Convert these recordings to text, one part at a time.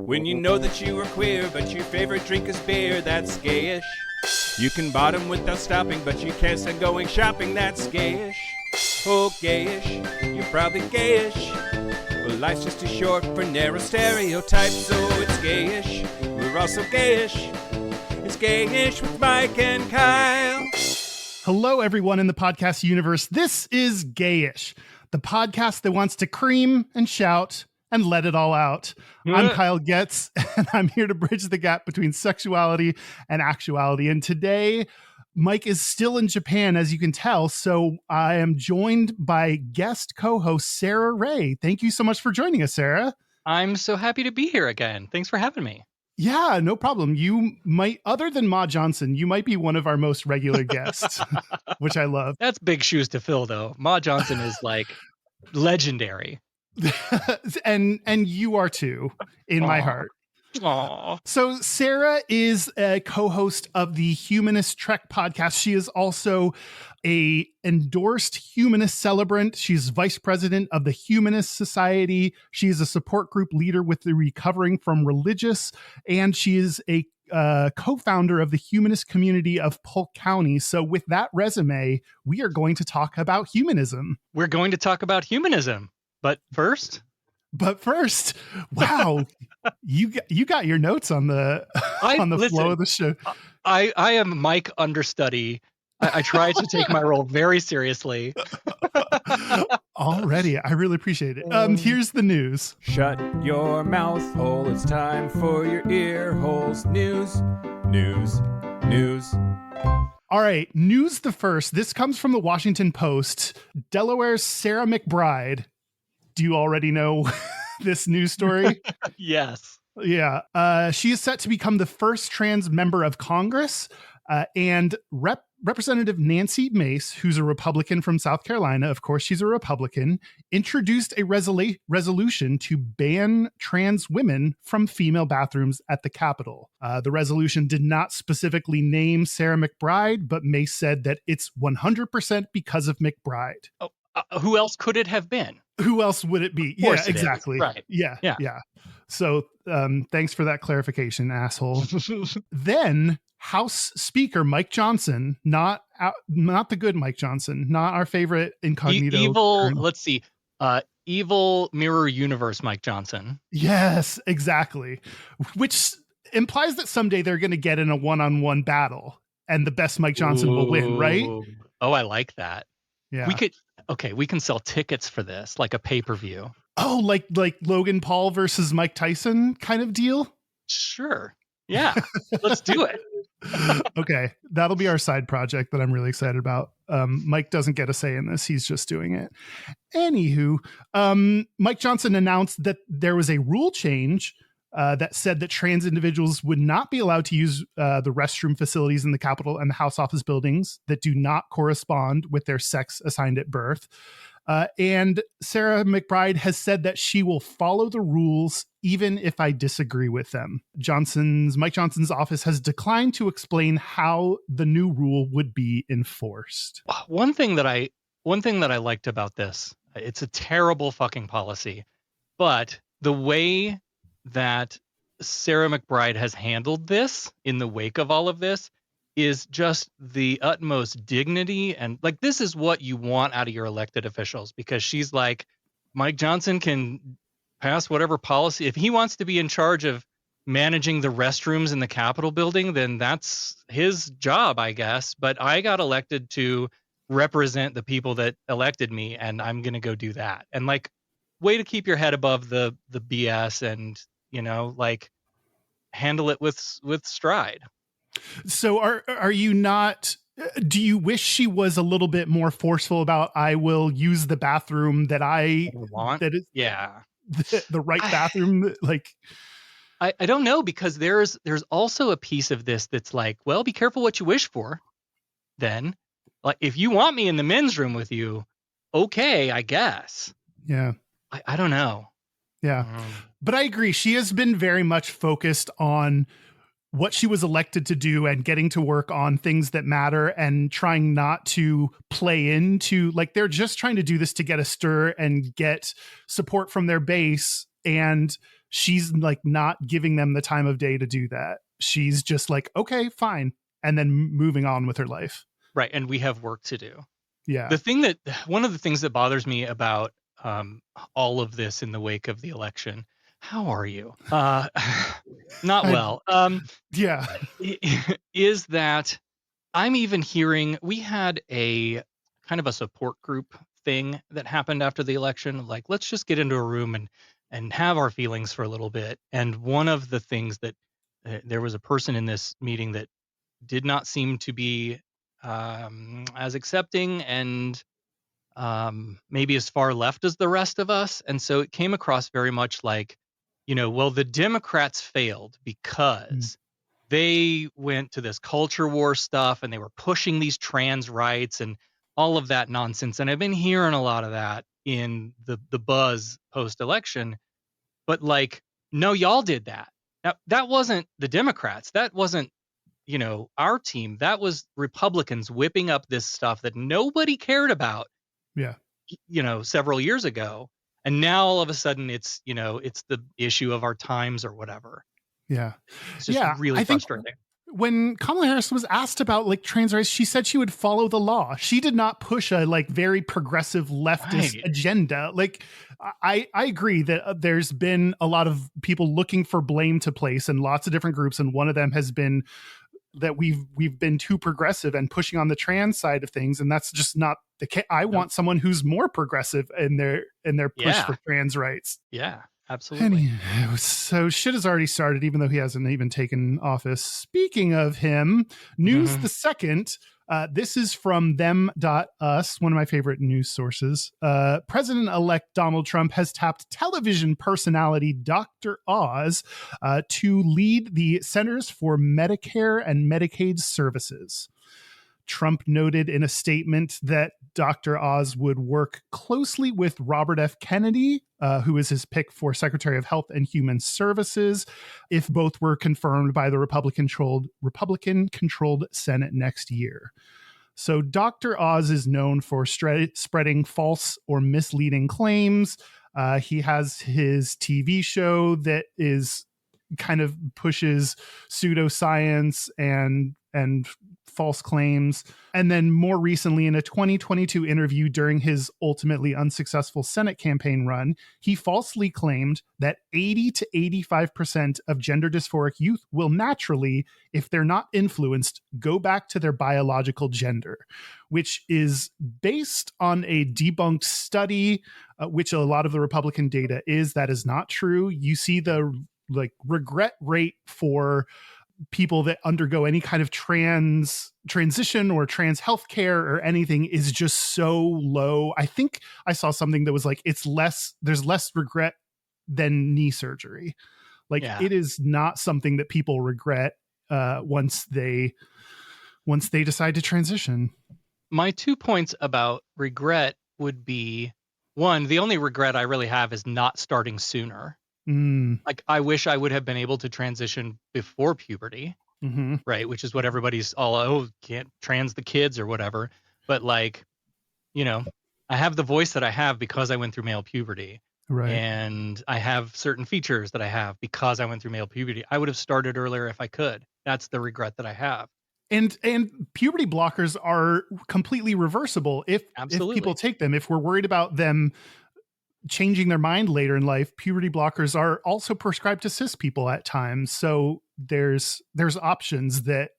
When you know that you are queer, but your favorite drink is beer, that's gayish. You can bottom without stopping, but you can't stand going shopping, that's gayish. Oh, gayish, you're probably gayish. Well, life's just too short for narrow stereotypes, so it's gayish. We're also gayish. It's Gayish with Mike and Kyle. Hello, everyone in the podcast universe. This is Gayish, the podcast that wants to cream and shout and let it all out. I'm Kyle Getz, and I'm here to bridge the gap between sexuality and actuality. And today, Mike is still in Japan, as you can tell, so I am joined by guest co-host Sarah Ray. Thank you so much for joining us, Sarah. I'm so happy to be here again. Thanks for having me. Yeah, no problem. You might, other than Ma Johnson, you might be one of our most regular guests, which I love. That's big shoes to fill, though. Ma Johnson is like legendary. and you are too, in my heart. Aww. So Sarah is a co-host of the Humanist Trek podcast. She is also a endorsed humanist celebrant. She's vice president of the Humanist Society. She is a support group leader with the Recovering from Religious, and she is a co-founder of the humanist community of Polk County. So with that resume, we are going to talk about humanism. We're going to talk about humanism. But first, wow, you got your notes on the flow of the show. I am Mike understudy. I try to take my role very seriously. Already, I really appreciate it. Here's the news. Shut your mouth hole. It's time for your ear holes. News. All right, news the first. This comes from the Washington Post. Delaware's Sarah McBride. Do you already know this news story? Yes. Yeah. She is set to become the first trans member of Congress. And Representative Nancy Mace, who's a Republican from South Carolina, of course she's a Republican, introduced a resolution to ban trans women from female bathrooms at the Capitol. The resolution did not specifically name Sarah McBride, but Mace said that it's 100% because of McBride. Oh, who else could it have been? Who else would it be? Yeah, exactly. Right. Yeah. So thanks for that clarification, asshole. Then House Speaker Mike Johnson, not the good Mike Johnson, not our favorite incognito. Evil mirror universe Mike Johnson. Yes, exactly. Which implies that someday they're going to get in a one-on-one battle and the best Mike Johnson will win, right? Oh, I like that. Yeah. We can sell tickets for this, like a pay-per-view. Oh, like Logan Paul versus Mike Tyson kind of deal? Sure. Yeah. Let's do it. Okay. That'll be our side project that I'm really excited about. Mike doesn't get a say in this. He's just doing it. Anywho, Mike Johnson announced that there was a rule change that said that trans individuals would not be allowed to use the restroom facilities in the Capitol and the House office buildings that do not correspond with their sex assigned at birth. And Sarah McBride has said that she will follow the rules even if I disagree with them. Mike Johnson's office has declined to explain how the new rule would be enforced. One thing that I liked about this, it's a terrible fucking policy, but the way that Sarah McBride has handled this in the wake of all of this is just the utmost dignity. And like, this is what you want out of your elected officials, because she's like, Mike Johnson can pass whatever policy. If he wants to be in charge of managing the restrooms in the Capitol building, then that's his job, I guess. But I got elected to represent the people that elected me, and I'm going to go do that. And like, way to keep your head above the BS and, like, handle it with stride. So are you not, do you wish she was a little bit more forceful about, I will use the bathroom that I want? That is, yeah. The right bathroom? I don't know, because there's also a piece of this that's like, well, be careful what you wish for. Then, like, if you want me in the men's room with you, okay, I guess. Yeah. I don't know. Yeah. But I agree. She has been very much focused on what she was elected to do and getting to work on things that matter and trying not to play into, like, they're just trying to do this to get a stir and get support from their base. And she's like not giving them the time of day to do that. She's just like, okay, fine, and then moving on with her life. Right, and we have work to do. Yeah. One of the things that bothers me about all of this in the wake of the election, how are you? Not well. Yeah. Is that I'm even hearing, we had a kind of a support group thing that happened after the election. Like, let's just get into a room and have our feelings for a little bit. And one of the things that there was a person in this meeting that did not seem to be as accepting and maybe as far left as the rest of us. And so it came across very much like, well, the Democrats failed because they went to this culture war stuff and they were pushing these trans rights and all of that nonsense. And I've been hearing a lot of that in the buzz post-election. But like, no, y'all did that. Now, that wasn't the Democrats. That wasn't, our team. That was Republicans whipping up this stuff that nobody cared about. Yeah. Several years ago. And now all of a sudden it's the issue of our times or whatever. Yeah. It's just really frustrating. When Kamala Harris was asked about like trans rights, she said she would follow the law. She did not push a like very progressive leftist agenda. Like I agree that there's been a lot of people looking for blame to place in lots of different groups. And one of them has been that we've been too progressive and pushing on the trans side of things, and that's just not the case. I want someone who's more progressive in their push for trans rights. Yeah, absolutely. Anyway, so shit has already started, even though he hasn't even taken office. Speaking of him, News the Second. This is from them.us, one of my favorite news sources. President-elect Donald Trump has tapped television personality Dr. Oz to lead the Centers for Medicare and Medicaid Services. Trump noted in a statement that Dr. Oz would work closely with Robert F. Kennedy, who is his pick for Secretary of Health and Human Services, if both were confirmed by the Republican-controlled Senate next year. So Dr. Oz is known for spreading false or misleading claims. He has his TV show that is kind of pushes pseudoscience and false claims. And then more recently, in a 2022 interview during his ultimately unsuccessful Senate campaign run, he falsely claimed that 80 to 85% of gender dysphoric youth will naturally, if they're not influenced, go back to their biological gender, which is based on a debunked study, which a lot of the Republican data is. That is not true. You see the regret rate for people that undergo any kind of transition or trans healthcare or anything is just so low. I think I saw something that was like, there's less regret than knee surgery. It is not something that people regret once they decide to transition. My 2 points about regret would be, one, the only regret I really have is not starting sooner. Like, I wish I would have been able to transition before puberty, right? Which is what everybody's all, can't trans the kids or whatever. But like, I have the voice that I have because I went through male puberty. Right. And I have certain features that I have because I went through male puberty. I would have started earlier if I could. That's the regret that I have. And puberty blockers are completely reversible if people take them. If we're worried about them changing their mind later in life, puberty blockers are also prescribed to cis people at times. So there's options that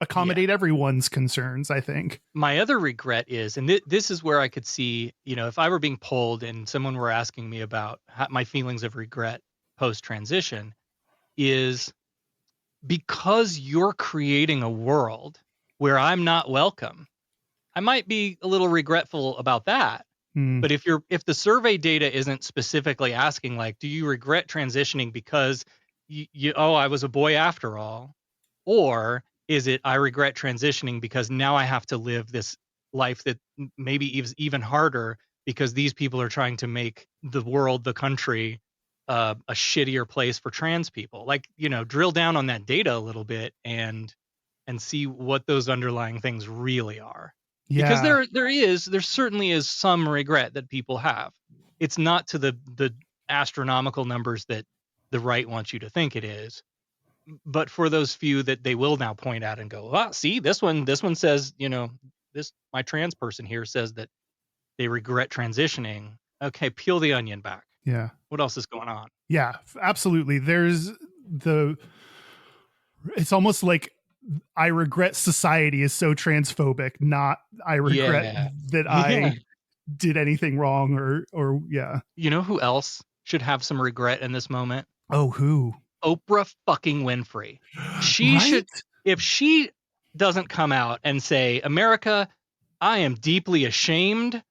accommodate everyone's concerns, I think. My other regret is, and this is where I could see, if I were being polled and someone were asking me about my feelings of regret post-transition, is because you're creating a world where I'm not welcome, I might be a little regretful about that. But if the survey data isn't specifically asking, like, do you regret transitioning because I was a boy after all, or is it I regret transitioning because now I have to live this life that maybe is even harder because these people are trying to make the world, the country, a shittier place for trans people. Like, drill down on that data a little bit and see what those underlying things really are. Yeah. Because there certainly is some regret that people have. It's not to the astronomical numbers that the right wants you to think it is. But for those few that they will now point out and go, see, this one says, my trans person here says that they regret transitioning. Okay, peel the onion back. Yeah. What else is going on? Yeah, absolutely. It's almost like I regret society is so transphobic, not I regret that I did anything wrong or yeah. You know who else should have some regret in this moment? Oh, who? Oprah fucking Winfrey. She Right? should, if she doesn't come out and say, America, I am deeply ashamed.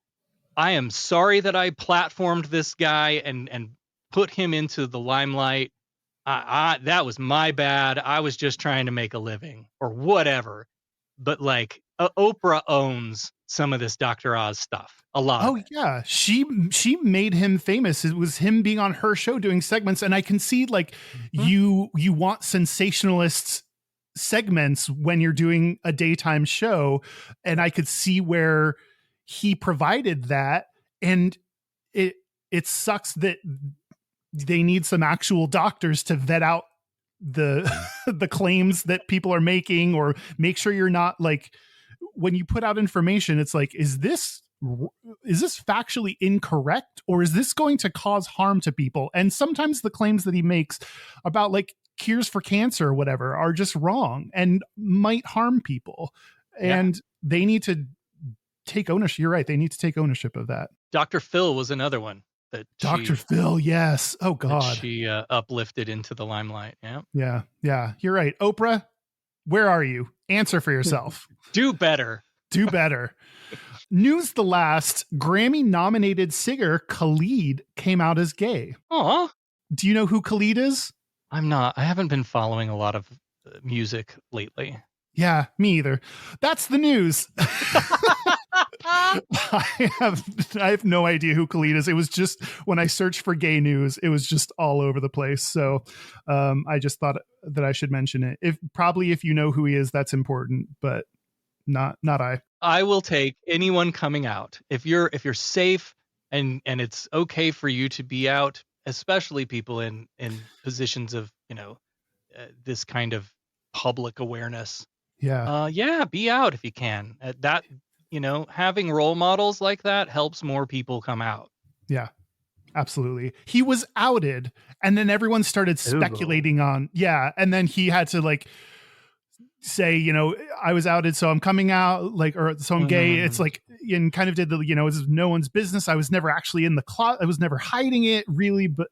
I am sorry that I platformed this guy and put him into the limelight. That was my bad. I was just trying to make a living or whatever. But like Oprah owns some of this Dr. Oz stuff. A lot. Oh yeah, she made him famous. It was him being on her show doing segments, and I can see like you want sensationalist segments when you're doing a daytime show, and I could see where he provided that, and it sucks that they need some actual doctors to vet out the the claims that people are making, or make sure you're not like, when you put out information, it's like, is this factually incorrect, or is this going to cause harm to people? And sometimes the claims that he makes about like cures for cancer or whatever are just wrong and might harm people. And they need to take ownership. You're right. They need to take ownership of that. Dr. Phil was another one that Dr. Phil. Yes. Oh God. She uplifted into the limelight. Yeah. Yeah. Yeah. You're right. Oprah, where are you? Answer for yourself. Do better. Do better. News the last, Grammy-nominated singer Khalid came out as gay. Aw. Do you know who Khalid is? I'm not. I haven't been following a lot of music lately. Yeah, me either. That's the news. I have no idea who Khalid is. It was just when I searched for gay news, it was just all over the place. So I just thought that I should mention it. If you know who he is, that's important, but not I. I will take anyone coming out. If you're safe and it's okay for you to be out, especially people in positions of, this kind of public awareness. Yeah. Be out if you can. That, having role models like that helps more people come out. Yeah. Absolutely. He was outed, and then everyone started speculating on, and then he had to like say, I was outed, so I'm coming out, like, or so I'm gay. It's like, and kind of did the, it's no one's business. I was never actually in the closet. I was never hiding it really, but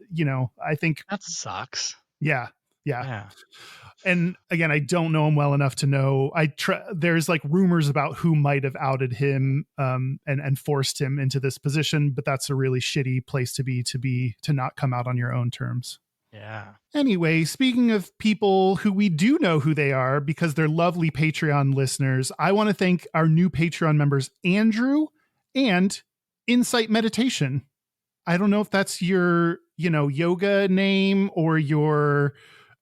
I think that sucks. Yeah. And again, I don't know him well enough to know. There's like rumors about who might have outed him and forced him into this position, but that's a really shitty place to not come out on your own terms. Yeah. Anyway, speaking of people who we do know who they are because they're lovely Patreon listeners, I want to thank our new Patreon members, Andrew and Insight Meditation. I don't know if that's your, yoga name or your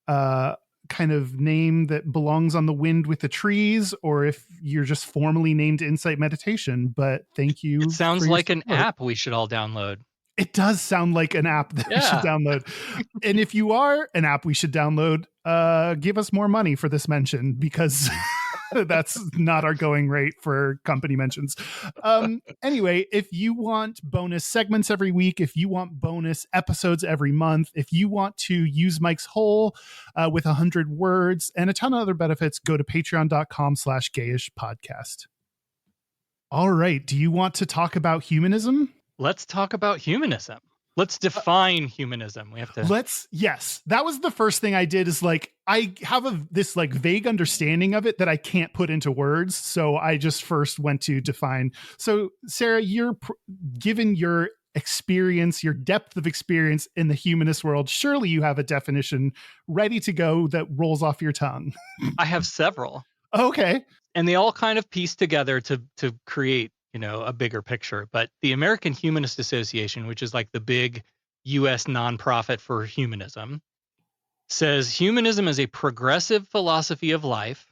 kind of name that belongs on the wind with the trees, or if you're just formally named Insight Meditation, but thank you. It sounds like an app we should all download. It does sound like an app that we should download. And if you are an app we should download, give us more money for this mention, because that's not our going rate for company mentions. Anyway, if you want bonus segments every week, if you want bonus episodes every month, if you want to use Mike's Hole with 100 words and a ton of other benefits, go to patreon.com/gayish podcast. All right. Do you want to talk about humanism? Let's talk about humanism. Let's define humanism. We have to. Yes. That was the first thing I did, is like, I have this like vague understanding of it that I can't put into words. So I just first went to define. So Sarah, given your experience, your depth of experience in the humanist world, surely you have a definition ready to go that rolls off your tongue. I have several. Okay. And they all kind of piece together to create, a bigger picture. But the American Humanist Association, which is like the big U.S. nonprofit for humanism, says humanism is a progressive philosophy of life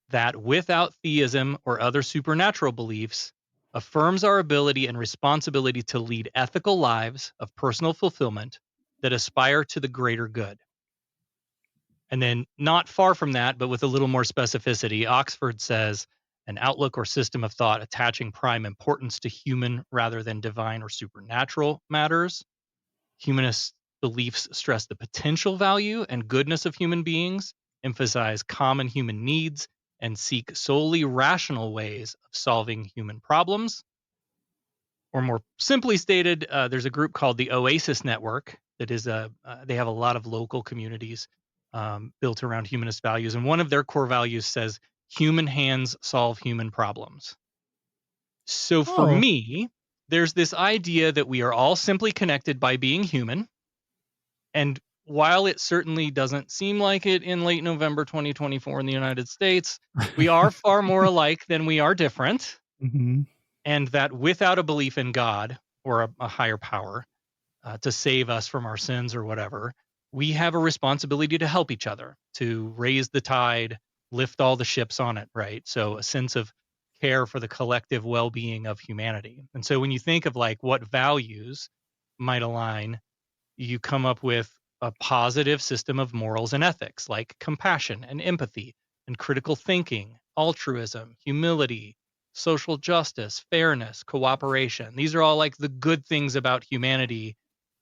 that, without theism or other supernatural beliefs, affirms our ability and responsibility to lead ethical lives of personal fulfillment that aspire to the greater good. And then not far from that, but with a little more specificity, Oxford says an outlook or system of thought attaching prime importance to human rather than divine or supernatural matters. Humanist beliefs stress the potential value and goodness of human beings, emphasize common human needs, and seek solely rational ways of solving human problems. Or more simply stated, there's a group called the Oasis Network that is they have a lot of local communities built around humanist values. And one of their core values says, human hands solve human problems. So for Oh. me, there's this idea that we are all simply connected by being human. And while it certainly doesn't seem like it in late November 2024 in the United States, we are far more alike than we are different. Mhm. And that without a belief in God or a higher power to save us from our sins or whatever, we have a responsibility to help each other, to raise the tide, lift all the ships on it, right? So a sense of care for the collective well-being of humanity. And so when you think of like what values might align, you come up with a positive system of morals and ethics like compassion and empathy and critical thinking, altruism, humility, social justice, fairness, cooperation. These are all like the good things about humanity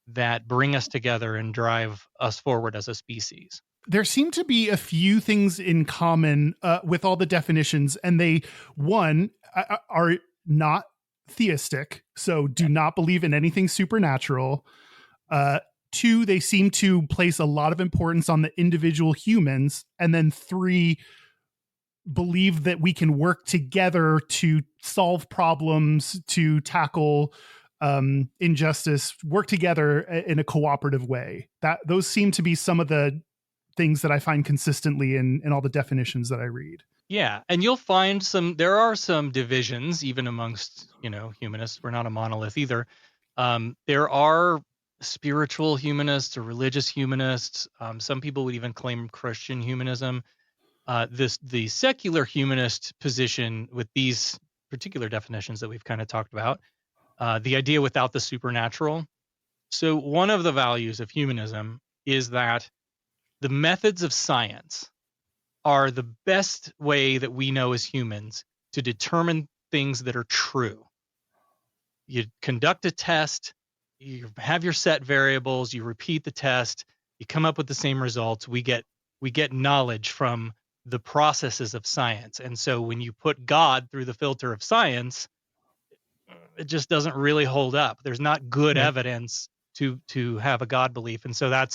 that bring us together and drive us forward as a species. There seem to be a few things in common with all the definitions, and they, one, are not theistic, so do not believe in anything supernatural. Two, they seem to place a lot of importance on the individual humans. And then three, believe that we can work together to solve problems, to tackle injustice, work together in a cooperative way. Those seem to be some of the things that I find consistently in all the definitions that I read. Yeah, and you'll find there are some divisions even amongst, humanists. We're not a monolith either. There are spiritual humanists or religious humanists. Some people would even claim Christian humanism. The secular humanist position with these particular definitions that we've kind of talked about, the idea without the supernatural. So one of the values of humanism is that the methods of science are the best way that we know as humans to determine things that are true. You conduct a test, you have your set variables, you repeat the test, you come up with the same results. We get knowledge from the processes of science. And so when you put God through the filter of science, it just doesn't really hold up. There's not good evidence to have a God belief. And so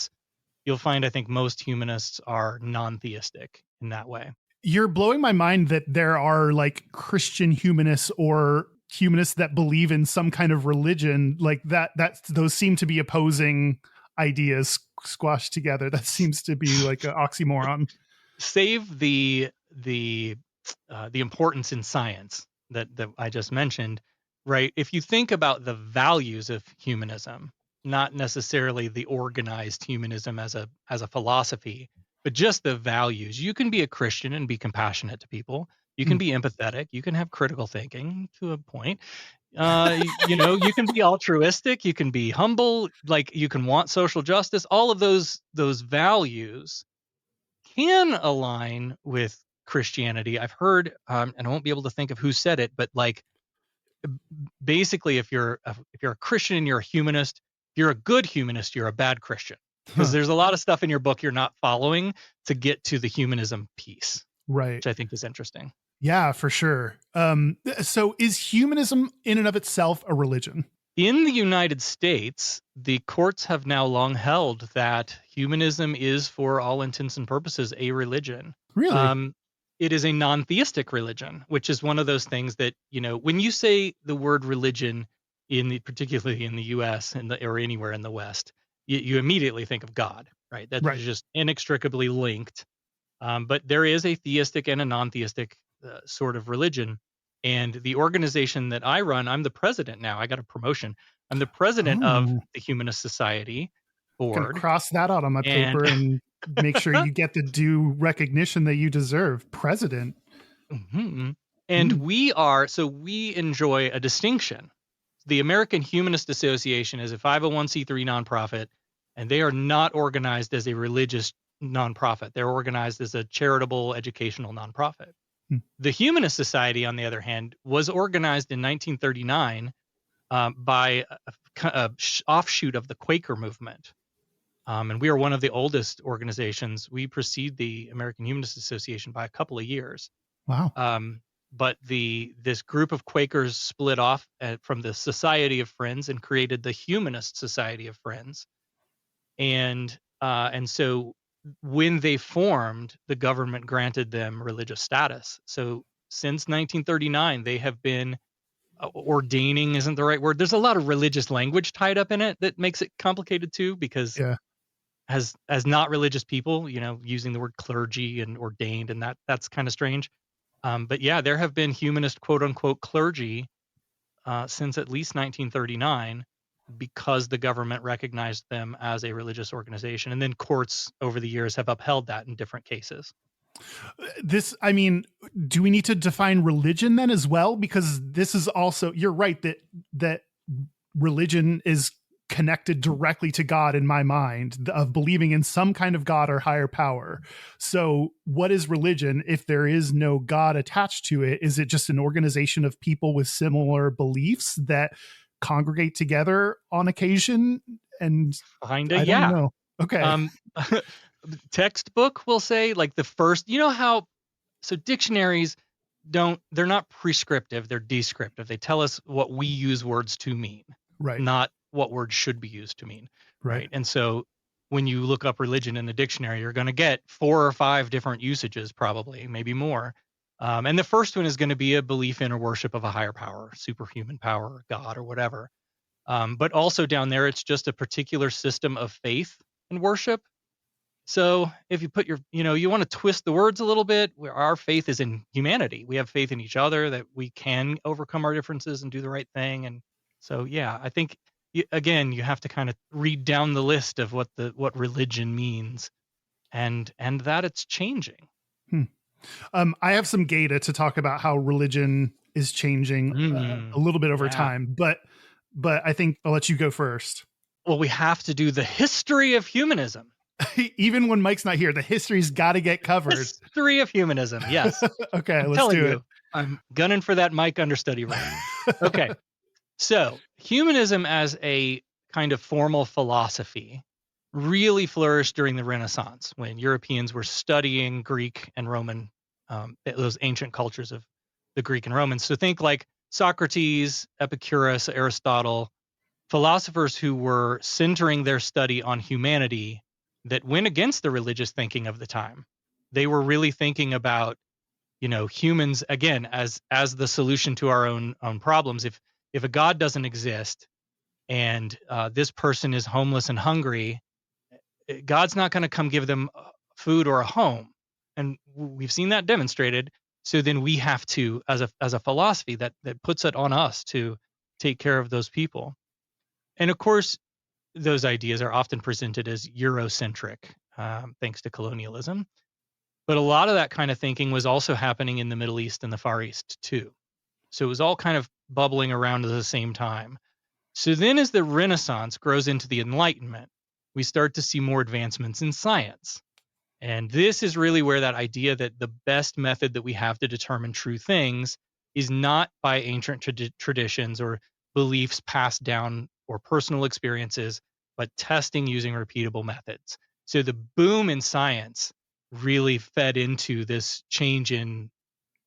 you'll find, I think, most humanists are non-theistic in that way. You're blowing my mind that there are like Christian humanists or humanists that believe in some kind of religion like that. Those seem to be opposing ideas squashed together. That seems to be like an oxymoron. Save the importance in science that I just mentioned, right? If you think about the values of humanism, not necessarily the organized humanism as a philosophy, but just the values. You can be a Christian and be compassionate to people. You can be empathetic. You can have critical thinking to a point. You can be altruistic. You can be humble. Like you can want social justice. All of those values can align with Christianity. I've heard, and I won't be able to think of who said it, but like basically, if you're a Christian and you're a humanist, if you're a good humanist, you're a bad Christian. Because there's a lot of stuff in your book you're not following to get to the humanism piece, right? Which I think is interesting. Yeah, for sure. So is humanism in and of itself a religion? In the United States, the courts have now long held that humanism is, for all intents and purposes, a religion. Really? It is a non-theistic religion, which is one of those things that, when you say the word religion, particularly in the U.S. or anywhere in the West, you immediately think of God, right? That's right. Just inextricably linked. But there is a theistic and a non-theistic sort of religion. And the organization that I run, I'm the president now. I got a promotion. I'm the president of the Humanist Society board. Gonna cross that out on my paper and make sure you get the due recognition that you deserve. President. Mm-hmm. And we enjoy a distinction. The American Humanist Association is a 501c3 nonprofit and they are not organized as a religious nonprofit. They're organized as a charitable educational nonprofit. Hmm. The Humanist Society, on the other hand, was organized in 1939 by a offshoot of the Quaker movement. And we are one of the oldest organizations. We precede the American Humanist Association by a couple of years. Wow. But this group of Quakers split off from the Society of Friends and created the Humanist Society of Friends. And so when they formed, the government granted them religious status. So since 1939, they have been ordaining isn't the right word. There's a lot of religious language tied up in it that makes it complicated too, because as not religious people, using the word clergy and ordained, and that's kind of strange. But yeah, there have been humanist quote unquote clergy since at least 1939, because the government recognized them as a religious organization. And then courts over the years have upheld that in different cases. Do we need to define religion then as well? Because this is also, you're right that religion is connected directly to God in my mind, of believing in some kind of God or higher power. So what is religion if there is no God attached to it? Is it just an organization of people with similar beliefs that congregate together on occasion? And kinda, I don't know. Okay. Textbook will say, like, the first, so dictionaries they're not prescriptive, they're descriptive. They tell us what we use words to mean, Right. not what words should be used to mean. Right. And so when you look up religion in the dictionary, you're going to get 4 or 5 different usages, probably, maybe more. And the first one is going to be a belief in or worship of a higher power, superhuman power, God, or whatever. But also down there, it's just a particular system of faith and worship. So if you put you want to twist the words a little bit, where our faith is in humanity. We have faith in each other, that we can overcome our differences and do the right thing. And so, yeah, I think, again, you have to kind of read down the list of what religion means, and that it's changing. I have some gayta to talk about how religion is changing a little bit over time, but I think I'll let you go first. Well, we have to do the history of humanism. Even when Mike's not here, the history's got to get covered. History of humanism, yes. Okay, let's do it. I'm gunning for that Mike understudy role. Okay, so humanism as a kind of formal philosophy really flourished during the Renaissance, when Europeans were studying Greek and Roman, those ancient cultures of the Greek and Romans. So think like Socrates, Epicurus, Aristotle, philosophers who were centering their study on humanity that went against the religious thinking of the time. They were really thinking about, humans, again, as the solution to our own problems. If a God doesn't exist and this person is homeless and hungry, God's not going to come give them food or a home. And we've seen that demonstrated. So then we have to, as a philosophy, that puts it on us to take care of those people. And of course, those ideas are often presented as Eurocentric, thanks to colonialism. But a lot of that kind of thinking was also happening in the Middle East and the Far East too. So it was all kind of bubbling around at the same time. So then as the Renaissance grows into the Enlightenment, we start to see more advancements in science. And this is really where that idea that the best method that we have to determine true things is not by ancient traditions or beliefs passed down or personal experiences, but testing using repeatable methods. So the boom in science really fed into this change in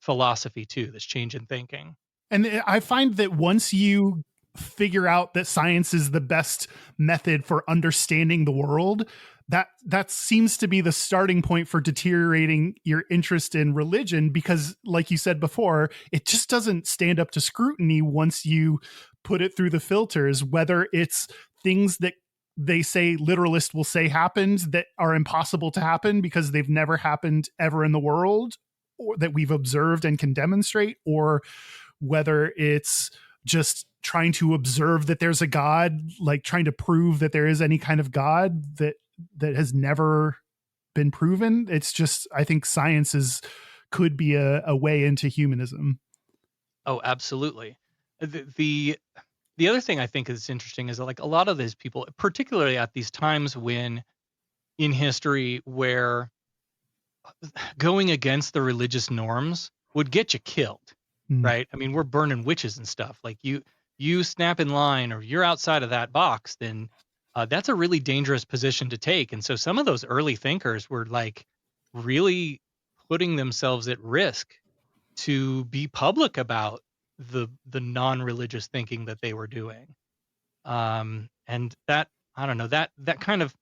philosophy too, this change in thinking. And I find that once you figure out that science is the best method for understanding the world, that seems to be the starting point for deteriorating your interest in religion, because like you said before, it just doesn't stand up to scrutiny once you put it through the filters, whether it's things that they say literalists will say happened that are impossible to happen because they've never happened ever in the world, or that we've observed and can demonstrate, or whether it's just trying to observe that there's a God, like trying to prove that there is any kind of God that has never been proven. It's just, I think science could be a way into humanism. Oh, absolutely. the other thing I think is interesting is that, like, a lot of these people, particularly at these times when in history where going against the religious norms would get you killed, Mm. right? I mean, we're burning witches and stuff. Like, you snap in line or you're outside of that box, then that's a really dangerous position to take. And so some of those early thinkers were like really putting themselves at risk to be public about the non-religious thinking that they were doing. And that, I don't know, that kind of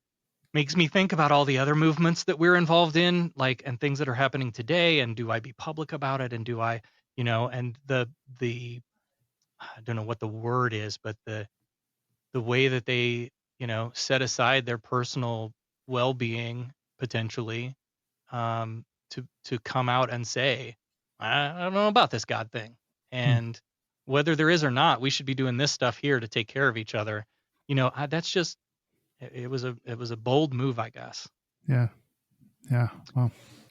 makes me think about all the other movements that we're involved in, like, and things that are happening today. And do I be public about it? And do I, and the I don't know what the word is, but the way that they, set aside their personal well-being potentially, to come out and say, I don't know about this God thing. And whether there is or not, we should be doing this stuff here to take care of each other. That's just, it was a bold move, I guess. Yeah. Well,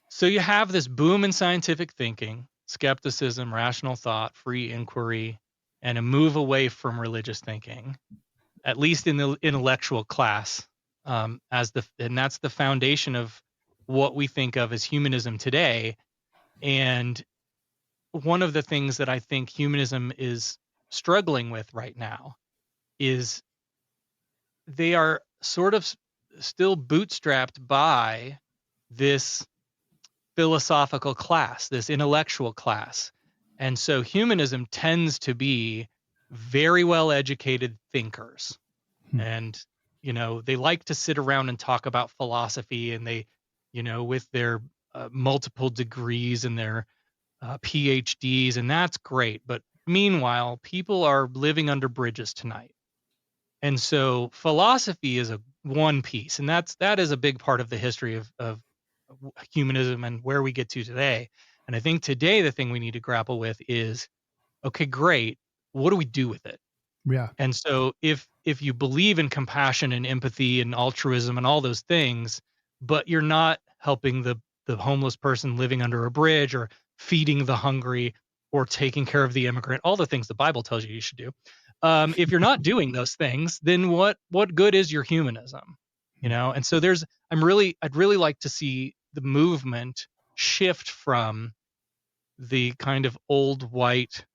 so you have this boom in scientific thinking, skepticism, rational thought, free inquiry, and a move away from religious thinking, at least in the intellectual class, and that's the foundation of what we think of as humanism today. And one of the things that I think humanism is struggling with right now is they are sort of still bootstrapped by this philosophical class, this intellectual class. And so humanism tends to be very well educated thinkers. And, they like to sit around and talk about philosophy, and they, with their multiple degrees and their PhDs, and that's great. But meanwhile, people are living under bridges tonight. And so philosophy is one piece, and that is a big part of the history of humanism and where we get to today. And I think today the thing we need to grapple with is, okay, great, what do we do with it? yeah. And so if you believe in compassion and empathy and altruism and all those things, but you're not helping the homeless person living under a bridge, or feeding the hungry, or taking care of the immigrant, all the things the Bible tells you should do. If you're not doing those things, then what good is your humanism? And so I'd really like to see the movement shift from the kind of old white,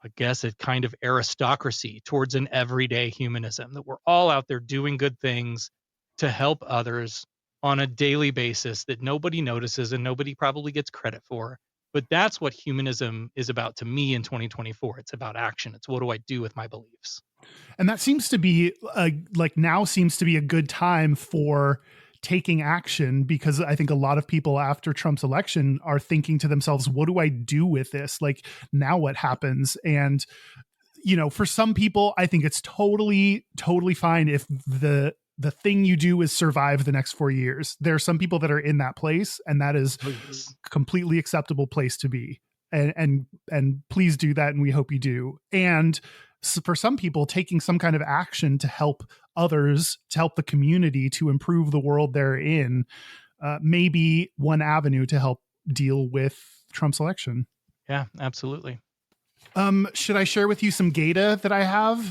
I guess, a kind of aristocracy, towards an everyday humanism, that we're all out there doing good things to help others on a daily basis that nobody notices and nobody probably gets credit for. But that's what humanism is about to me in 2024. It's about action. It's, what do I do with my beliefs? And that seems to be now seems to be a good time for taking action, because I think a lot of people after Trump's election are thinking to themselves, what do I do with this? Like, now what happens? And, for some people, I think it's totally fine if the thing you do is survive the next 4 years. There are some people that are in that place, and that is completely acceptable place to be. And please do that. And we hope you do. And so for some people, taking some kind of action to help others, to help the community, to improve the world they're in, may be one avenue to help deal with Trump's election. Yeah, absolutely. Should I share with you some data that I have?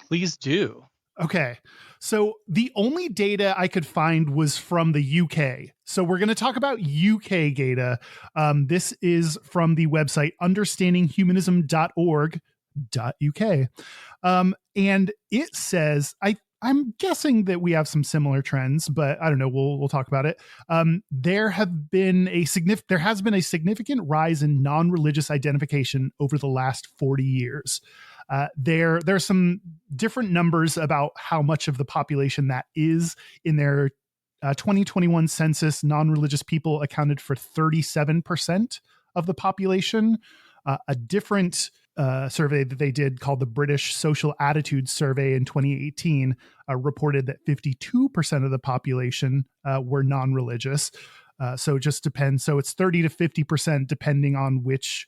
Please do. Okay. So the only data I could find was from the UK. So we're going to talk about UK data. This is from the website understandinghumanism.org.uk. And it says, I'm guessing that we have some similar trends, but I don't know. We'll talk about it. There has been a significant rise in non-religious identification over the last 40 years. There are some different numbers about how much of the population that is. In their 2021 census, non-religious people accounted for 37% of the population. A different survey that they did, called the British Social Attitudes Survey in 2018, reported that 52% of the population were non-religious. So it just depends. So it's 30 to 50% depending on which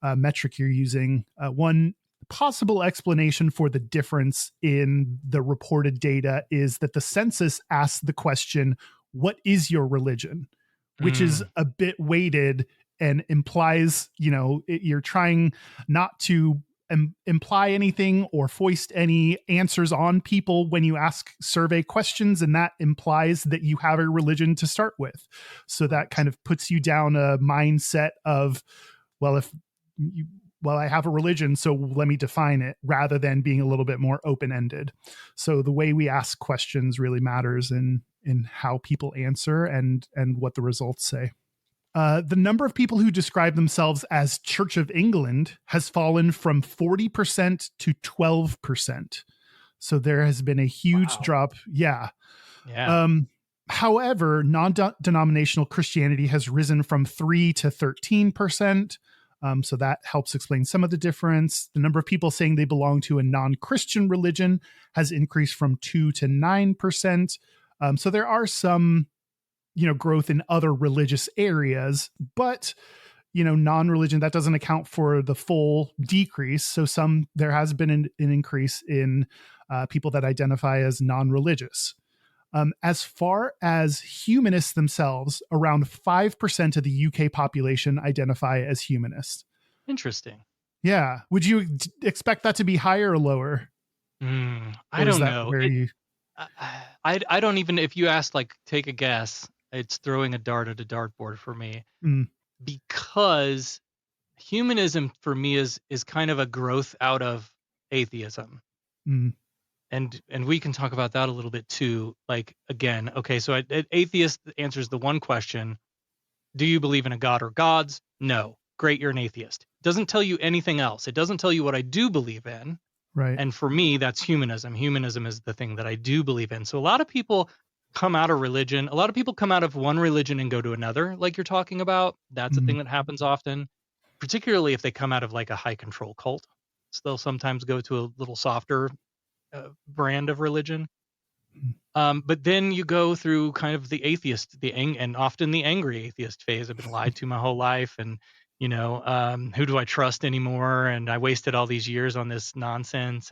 metric you're using. One possible explanation for the difference in the reported data is that the census asks the question, what is your religion? Which is a bit weighted and implies, you're trying not to imply anything or foist any answers on people when you ask survey questions, and that implies that you have a religion to start with. So that kind of puts you down a mindset of, well, I have a religion, so let me define it, rather than being a little bit more open-ended. So the way we ask questions really matters in how people answer and what the results say. The number of people who describe themselves as Church of England has fallen from 40% to 12%. So there has been a huge drop. Yeah. However, non-denominational Christianity has risen from 3 to 13%. So that helps explain some of the difference. The number of people saying they belong to a non-Christian religion has increased from 2 to 9%. So there are some growth in other religious areas, but non-religion, that doesn't account for the full decrease. So there has been an increase in people that identify as non-religious. As far as humanists themselves, around 5% of the UK population identify as humanist. Interesting. Yeah. Would you expect that to be higher or lower? I don't know. I don't even, if you ask, like, take a guess, it's throwing a dart at a dartboard for me, because humanism for me is kind of a growth out of atheism. And we can talk about that a little bit too. Like, again, okay, so atheist answers the one question: do you believe in a god or gods? No. Great, you're an atheist. Doesn't tell you anything else. It doesn't tell you what I do believe in. Right. And for me, that's humanism. Humanism is the thing that I do believe in. So a lot of people come out of religion. A lot of people come out of one religion and go to another, like you're talking about. That's a thing that happens often, particularly if they come out of like a high control cult. So they'll sometimes go to a little softer brand of religion. But then you go through kind of the atheist, and often the angry atheist phase. I've been lied to my whole life, and who do I trust anymore? And I wasted all these years on this nonsense.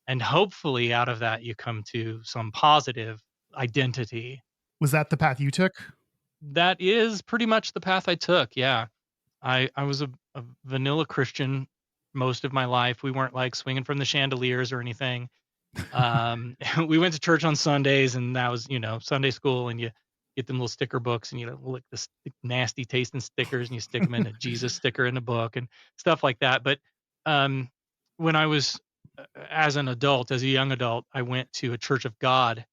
And hopefully out of that you come to some positive identity. Was that the path you took? That is pretty much the path I took. Yeah. I was a vanilla Christian most of my life. We weren't like swinging from the chandeliers or anything. We went to church on Sundays, and that was, Sunday school, and you get them little sticker books, and you lick the nasty tasting stickers, and you stick them in a Jesus sticker in the book and stuff like that. But when I was as a young adult, I went to a Church of God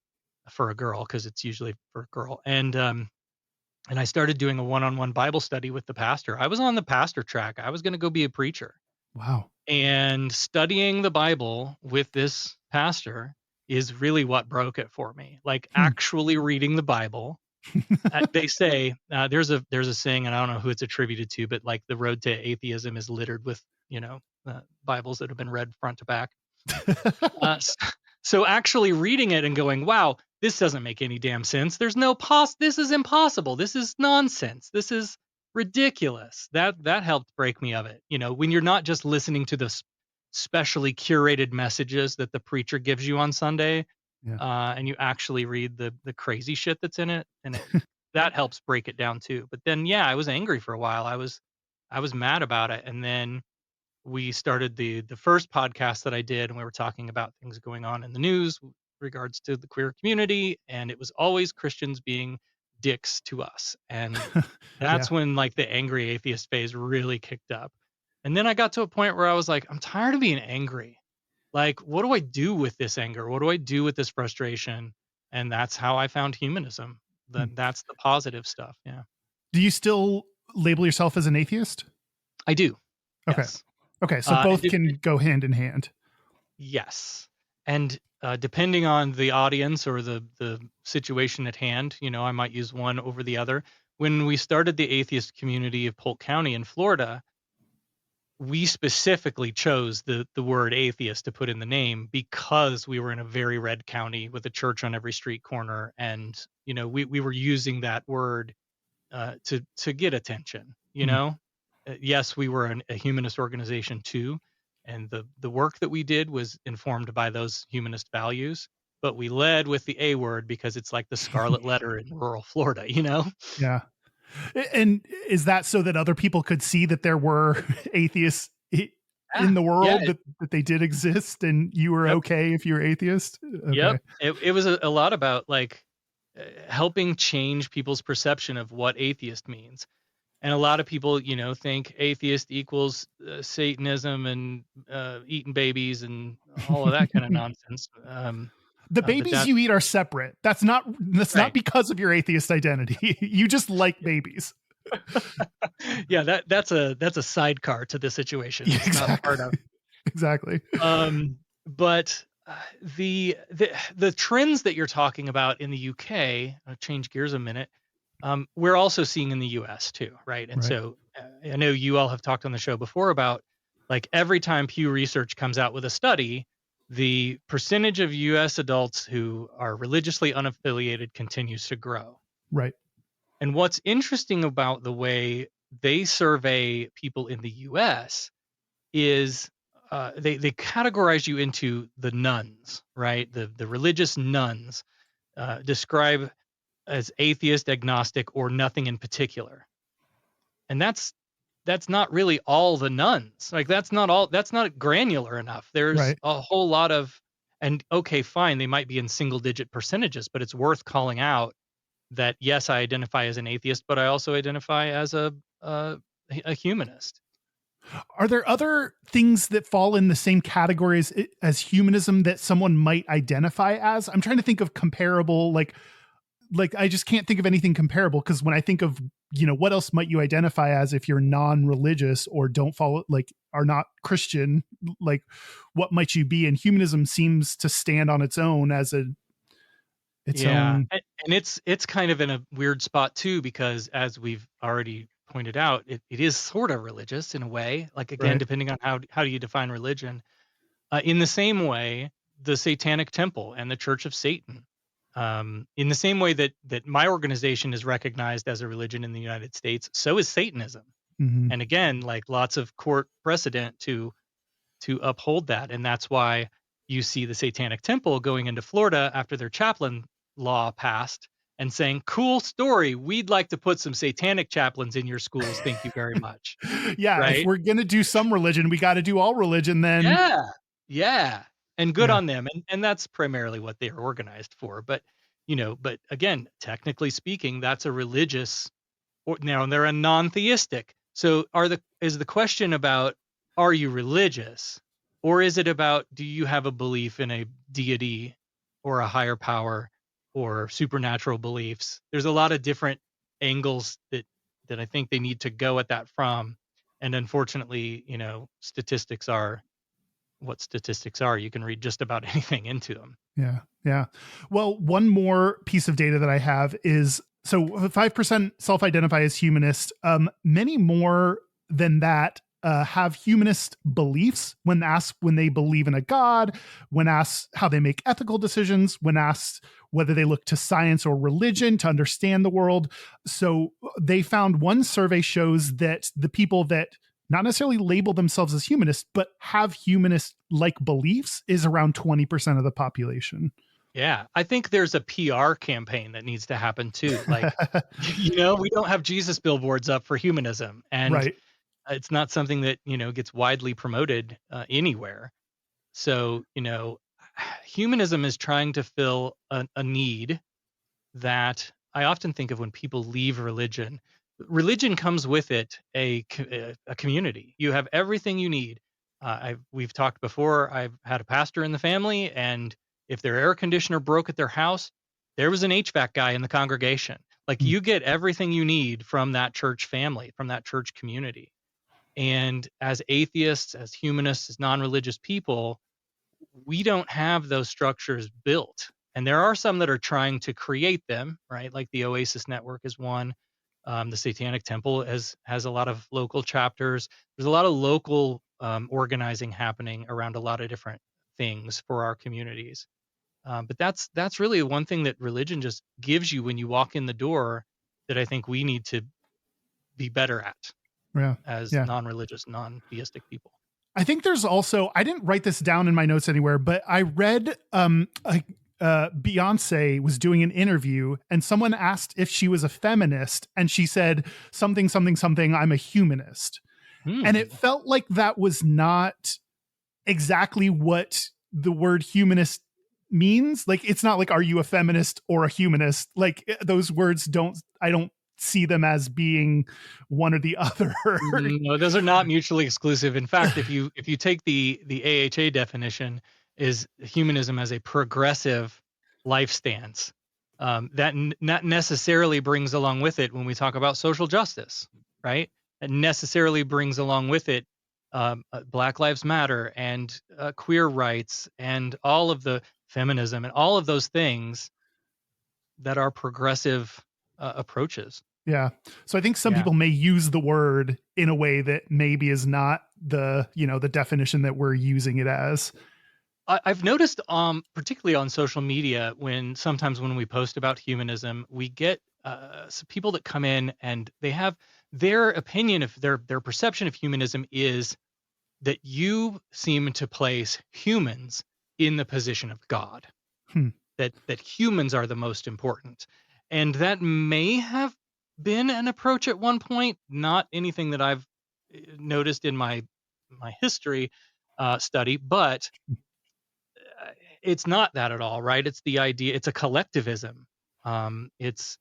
for a girl, because it's usually for a girl, and I started doing a one-on-one Bible study with the pastor. I was on the pastor track. I was going to go be a preacher. Wow. And studying the Bible with this pastor is really what broke it for me. Like actually reading the Bible. They say there's a saying, and I don't know who it's attributed to, but like the road to atheism is littered with Bibles that have been read front to back. So actually reading it and going, wow, this doesn't make any damn sense. There's no this is impossible. This is nonsense. This is ridiculous. That helped break me of it. When you're not just listening to the specially curated messages that the preacher gives you on Sunday, and you actually read the crazy shit that's in it, and that helps break it down too. But then, I was angry for a while. I was mad about it, and then we started the first podcast that I did, and we were talking about things going on in the news with regards to the queer community, and it was always Christians being dicks to us. And that's when like the angry atheist phase really kicked up. And then I got to a point where I was like, I'm tired of being angry. Like, what do I do with this anger? What do I do with this frustration? And that's how I found humanism. That's the positive stuff. Yeah. Do you still label yourself as an atheist? I do. Okay. Yes. Okay. So both can go hand in hand. Yes. And depending on the audience or the situation at hand, I might use one over the other. When we started the atheist community of Polk County in Florida, we specifically chose the word atheist to put in the name because we were in a very red county with a church on every street corner. And, we were using that word to get attention, Yes, we were a humanist organization too. And the work that we did was informed by those humanist values, but we led with the A word because it's like the scarlet letter in rural Florida, Yeah. And is that so that other people could see that there were atheists in the world Yeah. that they did exist, and you were okay if you were atheist? Okay. Yep. It was a lot about like helping change people's perception of what atheist means. And a lot of people, think atheist equals Satanism and eating babies and all of that kind of nonsense. The But babies that, you eat are separate. That's not right. because of your atheist identity. You just like babies. Yeah, that's a sidecar to the situation. It's not part of. Exactly. But the trends that you're talking about in the UK, I'll change gears a minute. We're also seeing in the US too, right? And so I know you all have talked on the show before about like every time Pew Research comes out with a study, the percentage of US adults who are religiously unaffiliated continues to grow. Right. And what's interesting about the way they survey people in the US is they categorize you into the nuns, right? The religious nuns, describe as atheist, agnostic, or nothing in particular. And that's not really all the nuns. Like that's not granular enough. There's a whole lot of, and okay, fine, they might be in single digit percentages, but it's worth calling out that yes, I identify as an atheist, but I also identify as a humanist. Are there other things that fall in the same category as humanism that someone might identify as? I'm trying to think of comparable, like I just can't think of anything comparable, because when I think of, what else might you identify as if you're non-religious or don't follow, like are not Christian, like what might you be? And humanism seems to stand on its own as its own. And it's kind of in a weird spot too, because as we've already pointed out, it is sort of religious in a way, like again, depending on how do you define religion. In the same way, the Satanic Temple and the Church of Satan, in the same way that my organization is recognized as a religion in the United States, so is Satanism. Mm-hmm. And again, like lots of court precedent to uphold that. And that's why you see the Satanic Temple going into Florida after their chaplain law passed and saying, cool story, we'd like to put some satanic chaplains in your schools. Thank you very much. Yeah. Right? If we're going to do some religion, we got to do all religion then. Yeah. And good on them. And that's primarily what they are organized for. But, but again, technically speaking, that's a religious, now they're a non-theistic. So is the question about, are you religious? Or is it about, do you have a belief in a deity or a higher power or supernatural beliefs? There's a lot of different angles that I think they need to go at that from. And unfortunately, statistics are what statistics are. You can read just about anything into them. Yeah. Well, one more piece of data that I have is, so 5% self-identify as humanist. Many more than that have humanist beliefs when asked when they believe in a god, when asked how they make ethical decisions, when asked whether they look to science or religion to understand the world. So they found one survey shows that the people that not necessarily label themselves as humanists, but have humanist-like beliefs is around 20% of the population. Yeah, I think there's a PR campaign that needs to happen too. Like, we don't have Jesus billboards up for humanism, and it's not something that, gets widely promoted anywhere. So, humanism is trying to fill a need that I often think of when people leave religion. Religion comes with it a community. You have everything you need. We've talked before. I've had a pastor in the family, and if their air conditioner broke at their house, there was an HVAC guy in the congregation. Like you get everything you need from that church family, from that church community. And as atheists, as humanists, as non-religious people, we don't have those structures built. And there are some that are trying to create them, right? Like the Oasis Network is one. The Satanic Temple has a lot of local chapters. There's a lot of local organizing happening around a lot of different things for our communities. But that's really one thing that religion just gives you when you walk in the door that I think we need to be better at as non-religious, non-theistic people. I think there's also, I didn't write this down in my notes anywhere, but I read Beyonce was doing an interview and someone asked if she was a feminist and she said something, I'm a humanist. And it felt like that was not exactly what the word humanist means. Like, it's not like, are you a feminist or a humanist? Like, those words I don't see them as being one or the other. No, those are not mutually exclusive. In fact, if you take the AHA definition, is humanism as a progressive life stance, that not necessarily brings along with it, when we talk about social justice, right? It necessarily brings along with it Black Lives Matter and queer rights and all of the feminism and all of those things that are progressive approaches. Yeah. So I think some people may use the word in a way that maybe is not the definition that we're using it as. I've noticed, particularly on social media, sometimes when we post about humanism, we get some people that come in and they have their opinion of their perception of humanism is that you seem to place humans in the position of God, that humans are the most important. And that may have been an approach at one point, not anything that I've noticed in my history study, but it's not that at all, right? It's the idea, it's a collectivism. It's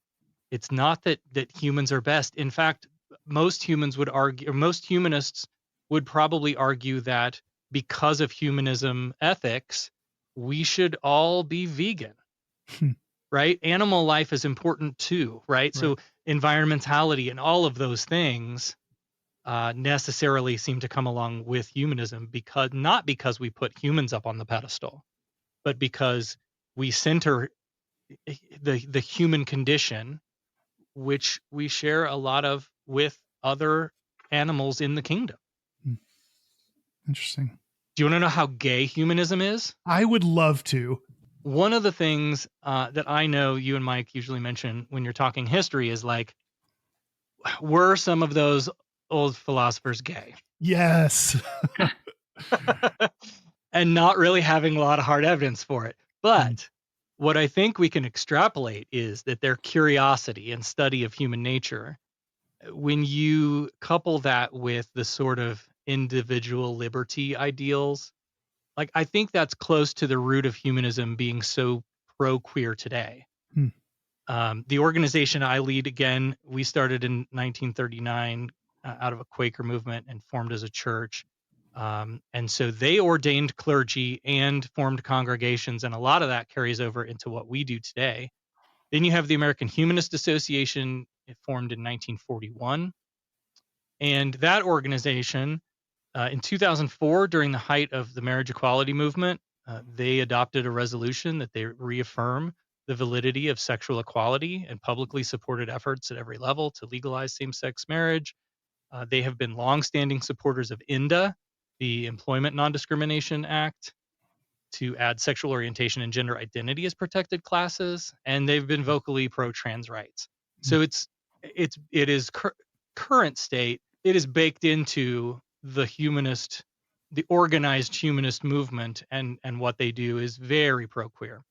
not that humans are best. In fact, most humans would argue, or most humanists would probably argue, that because of humanism ethics, we should all be vegan, right? Animal life is important too, right? So environmentality and all of those things necessarily seem to come along with humanism, not because we put humans up on the pedestal, but because we center the human condition, which we share a lot of with other animals in the kingdom. Interesting. Do you want to know how gay humanism is? I would love to. One of the things that I know you and Mike usually mention when you're talking history is like, were some of those old philosophers gay? Yes. And not really having a lot of hard evidence for it. But what I think we can extrapolate is that their curiosity and study of human nature, when you couple that with the sort of individual liberty ideals, like, I think that's close to the root of humanism being so pro-queer today. The organization I lead, again, we started in 1939 out of a Quaker movement and formed as a church. And so they ordained clergy and formed congregations, and a lot of that carries over into what we do today. Then you have the American Humanist Association. It formed in 1941. And that organization, in 2004, during the height of the marriage equality movement, they adopted a resolution that they reaffirm the validity of sexual equality and publicly supported efforts at every level to legalize same-sex marriage. They have been longstanding supporters of INDA, the Employment Non-Discrimination Act, to add sexual orientation and gender identity as protected classes, and they've been vocally pro-trans rights. So it is current state. It is baked into the organized humanist movement, and what they do is very pro-queer.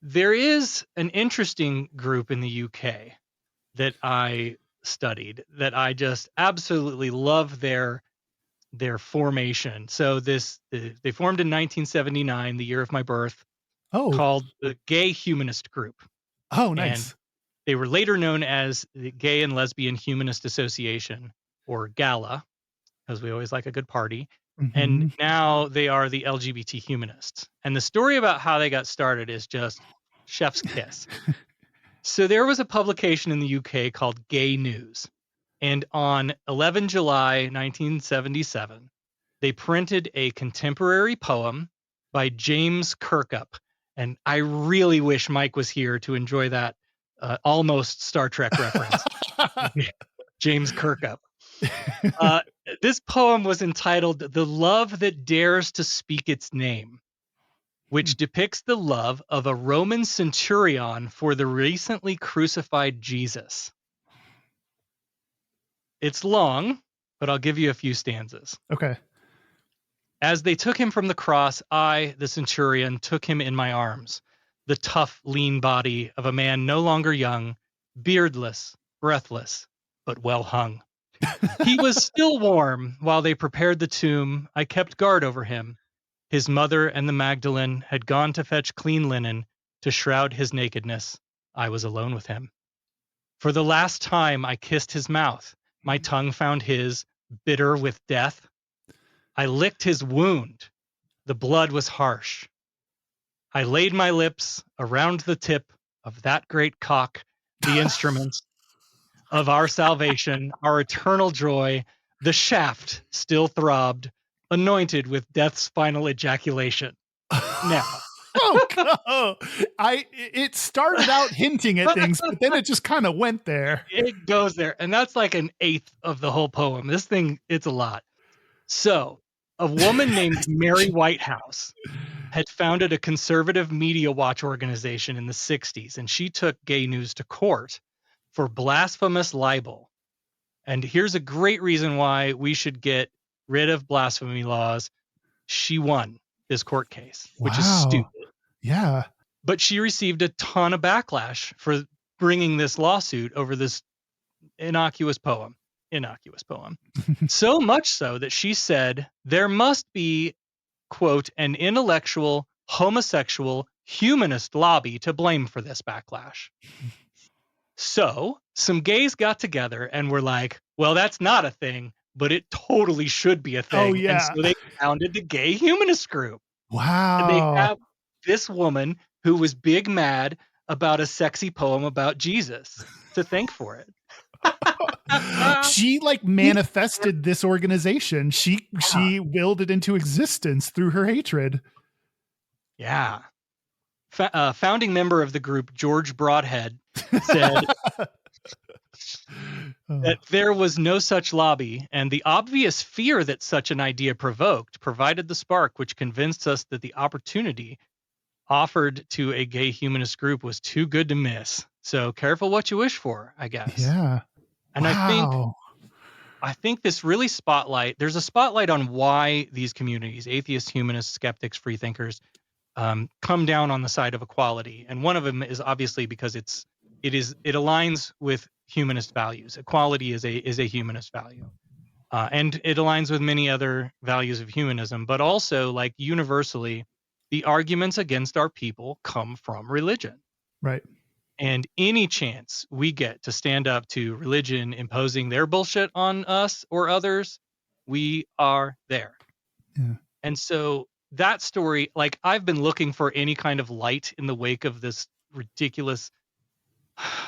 There is an interesting group in the UK that I studied that I just absolutely love their formation. So they formed in 1979, the year of my birth, called the Gay Humanist Group. Oh, nice. And they were later known as the Gay and Lesbian Humanist Association, or GALA, because we always like a good party. And now they are the LGBT Humanists. And the story about how they got started is just chef's kiss. So there was a publication in the UK called Gay News. And on 11 July 1977, they printed a contemporary poem by James Kirkup. And I really wish Mike was here to enjoy that almost Star Trek reference. James Kirkup. This poem was entitled "The Love That Dares to Speak Its Name," which depicts the love of a Roman centurion for the recently crucified Jesus. It's long, but I'll give you a few stanzas. Okay. As they took him from the cross, I, the centurion, took him in my arms, the tough, lean body of a man no longer young, beardless, breathless, but well hung. He was still warm while they prepared the tomb. I kept guard over him. His mother and the Magdalene had gone to fetch clean linen to shroud his nakedness. I was alone with him. For the last time, I kissed his mouth. My tongue found his, bitter with death. I licked his wound. The blood was harsh. I laid my lips around the tip of that great cock, the instruments of our salvation, our eternal joy. The shaft still throbbed, anointed with death's final ejaculation. Now, it started out hinting at things, but then it just kind of went there. It goes there. And that's like an eighth of the whole poem. This thing, it's a lot. So, a woman named Mary Whitehouse had founded a conservative media watch organization in the 60s, and she took gay news to court for blasphemous libel. And here's a great reason why we should get rid of blasphemy laws. She won this court case, which is stupid. Yeah. But she received a ton of backlash for bringing this lawsuit over this innocuous poem. So much so that she said there must be, quote, an intellectual, homosexual, humanist lobby to blame for this backlash. So some gays got together and were like, well, that's not a thing, but it totally should be a thing. Oh, yeah. And so they founded the Gay Humanist Group. Wow. And they have this woman who was big mad about a sexy poem about Jesus to thank for it. She like manifested this organization. She willed it into existence through her hatred. Yeah. Founding member of the group, George Broadhead, said that there was no such lobby, and the obvious fear that such an idea provoked provided the spark which convinced us that the opportunity offered to a gay humanist group was too good to miss. So careful what you wish for, I guess. Yeah. And wow. I think this really there's a spotlight on why these communities, atheists, humanists, skeptics, free thinkers, come down on the side of equality. And one of them is obviously because it aligns with humanist values. Equality is a humanist value. And it aligns with many other values of humanism, but also like universally, the arguments against our people come from religion. Right. And any chance we get to stand up to religion imposing their bullshit on us or others, we are there. Yeah. And so that story, like I've been looking for any kind of light in the wake of this ridiculous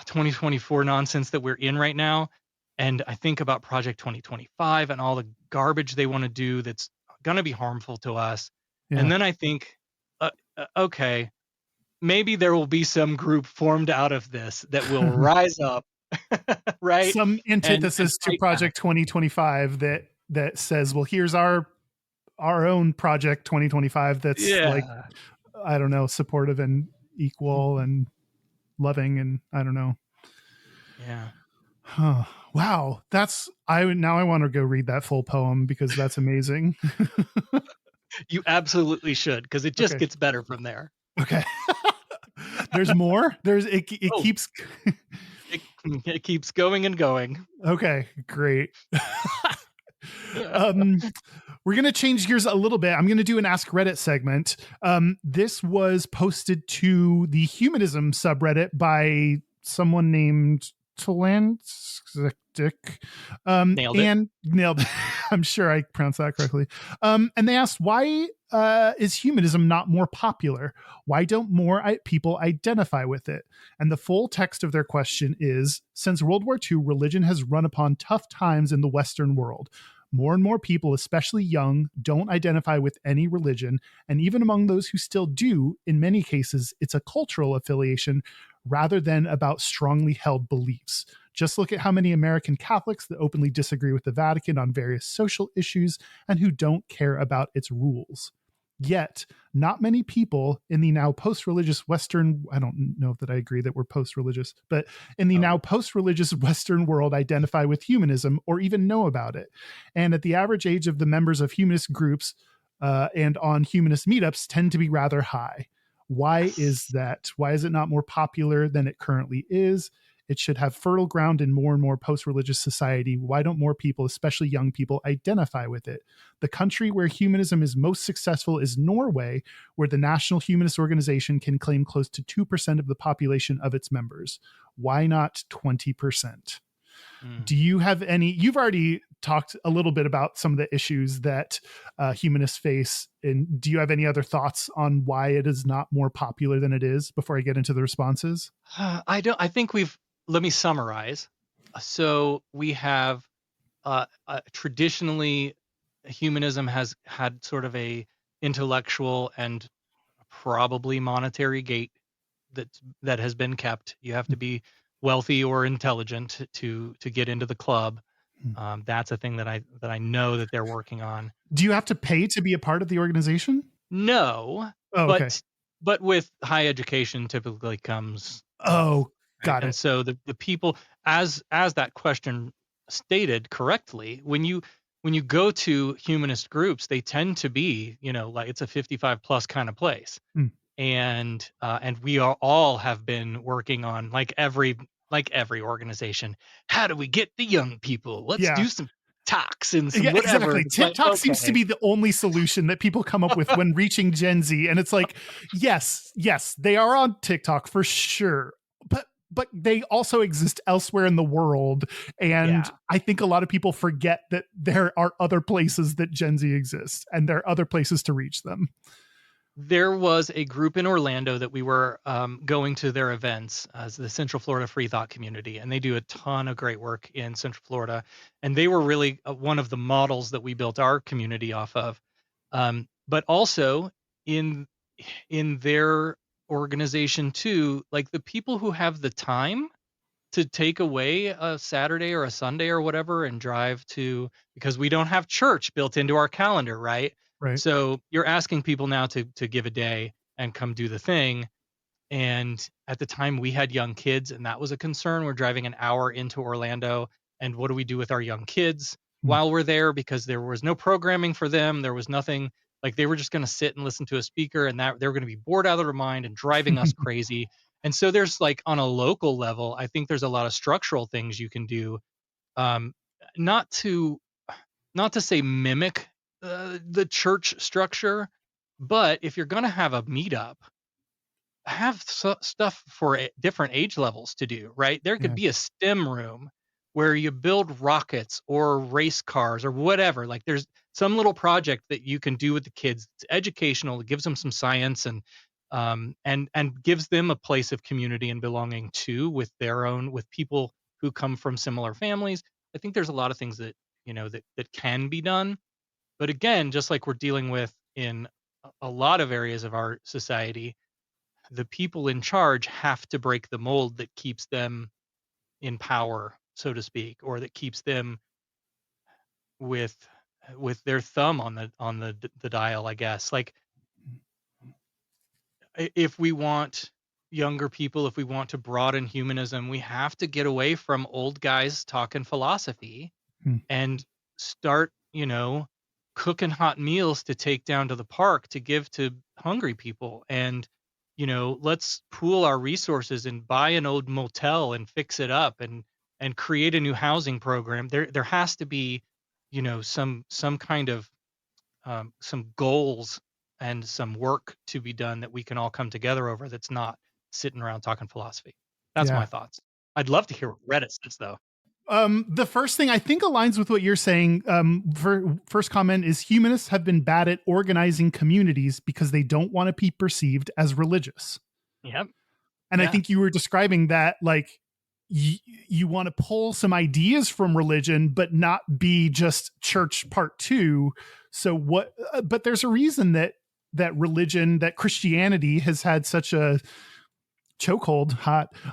2024 nonsense that we're in right now. And I think about Project 2025 and all the garbage they want to do that's going to be harmful to us. Yeah. And then I think, okay, maybe there will be some group formed out of this that will rise up, right? Some antithesis to Project 2025 that says, well, here's our own Project 2025 that's like, I don't know, supportive and equal and loving, and I don't know. Yeah. Huh. Wow. I want to go read that full poem because that's amazing. You absolutely should, because it just gets better from there. Okay. There's more. Keeps it keeps going and going. Okay, great. We're going to change gears a little bit. I'm going to do an Ask Reddit segment. This was posted to the Humanism subreddit by someone named Talantic. Nailed it. I'm sure I pronounced that correctly. And they asked, why is humanism not more popular? Why don't more people identify with it? And the full text of their question is, since World War II, religion has run upon tough times in the Western world. More and more people, especially young, don't identify with any religion. And even among those who still do, in many cases, it's a cultural affiliation rather than about strongly held beliefs. Just look at how many American Catholics that openly disagree with the Vatican on various social issues and who don't care about its rules. Yet, not many people in the now post-religious Western, I don't know that I agree that we're post-religious, but in the now post-religious Western world identify with humanism or even know about it. And at the average age of the members of humanist groups and on humanist meetups tend to be rather high. Why is that? Why is it not more popular than it currently is? It should have fertile ground in more and more post-religious society. Why don't more people, especially young people, identify with it? The country where humanism is most successful is Norway, where the National Humanist Organization can claim close to 2% of the population of its members. Why not 20%? Do you have any? You've already talked a little bit about some of the issues that humanists face. And do you have any other thoughts on why it is not more popular than it is before I get into the responses? I don't. I think let me summarize. So we have traditionally, humanism has had sort of a intellectual and probably monetary gate that has been kept. You have to be wealthy or intelligent to get into the club. That's a thing that I know that they're working on. Do you have to pay to be a part of the organization? No, Oh, okay. but with high education typically comes. Oh, got it. And so the people, as that question stated correctly, when you go to humanist groups, they tend to be, like it's a 55 plus kind of place. And we all have been working on, like every organization, how do we get the young people? Let's do some talks and some whatever. Exactly. TikTok seems to be the only solution that people come up with when reaching Gen Z. And it's like, yes, they are on TikTok for sure. But they also exist elsewhere in the world. And I think a lot of people forget that there are other places that Gen Z exists and there are other places to reach them. There was a group in Orlando that we were going to their events as the Central Florida Free Thought Community, and they do a ton of great work in Central Florida. And they were really one of the models that we built our community off of. But also in their organization too, like the people who have the time to take away a Saturday or a Sunday or whatever and drive to, because we don't have church built into our calendar, right? Right. So you're asking people now to give a day and come do the thing. And at the time we had young kids, and that was a concern. We're driving an hour into Orlando, and what do we do with our young kids while we're there? Because there was no programming for them. There was nothing, like they were just going to sit and listen to a speaker, and that they were going to be bored out of their mind and driving us crazy. And so there's, like, on a local level, I think there's a lot of structural things you can do, not to say mimic the church structure, but if you're going to have a meetup, have stuff for different age levels to do, right? There could be a STEM room where you build rockets or race cars or whatever. Like there's some little project that you can do with the kids. It's educational. It gives them some science and gives them a place of community and belonging too, with people who come from similar families. I think there's a lot of things that, that can be done. But again, just like we're dealing with in a lot of areas of our society, the people in charge have to break the mold that keeps them in power, so to speak, or that keeps them with their thumb on the dial, I guess. Like, if we want younger people, if we want to broaden humanism, we have to get away from old guys talking philosophy and start, cooking hot meals to take down to the park to give to hungry people. And, let's pool our resources and buy an old motel and fix it up and create a new housing program. There has to be, some kind of some goals and some work to be done that we can all come together over, that's not sitting around talking philosophy. That's my thoughts. I'd love to hear what Reddit says, though. The first thing I think aligns with what you're saying. First comment is humanists have been bad at organizing communities because they don't want to be perceived as religious. Yep. And I think you were describing that, like, you want to pull some ideas from religion, but not be just church part two. So what, but there's a reason that religion, that Christianity has had such a chokehold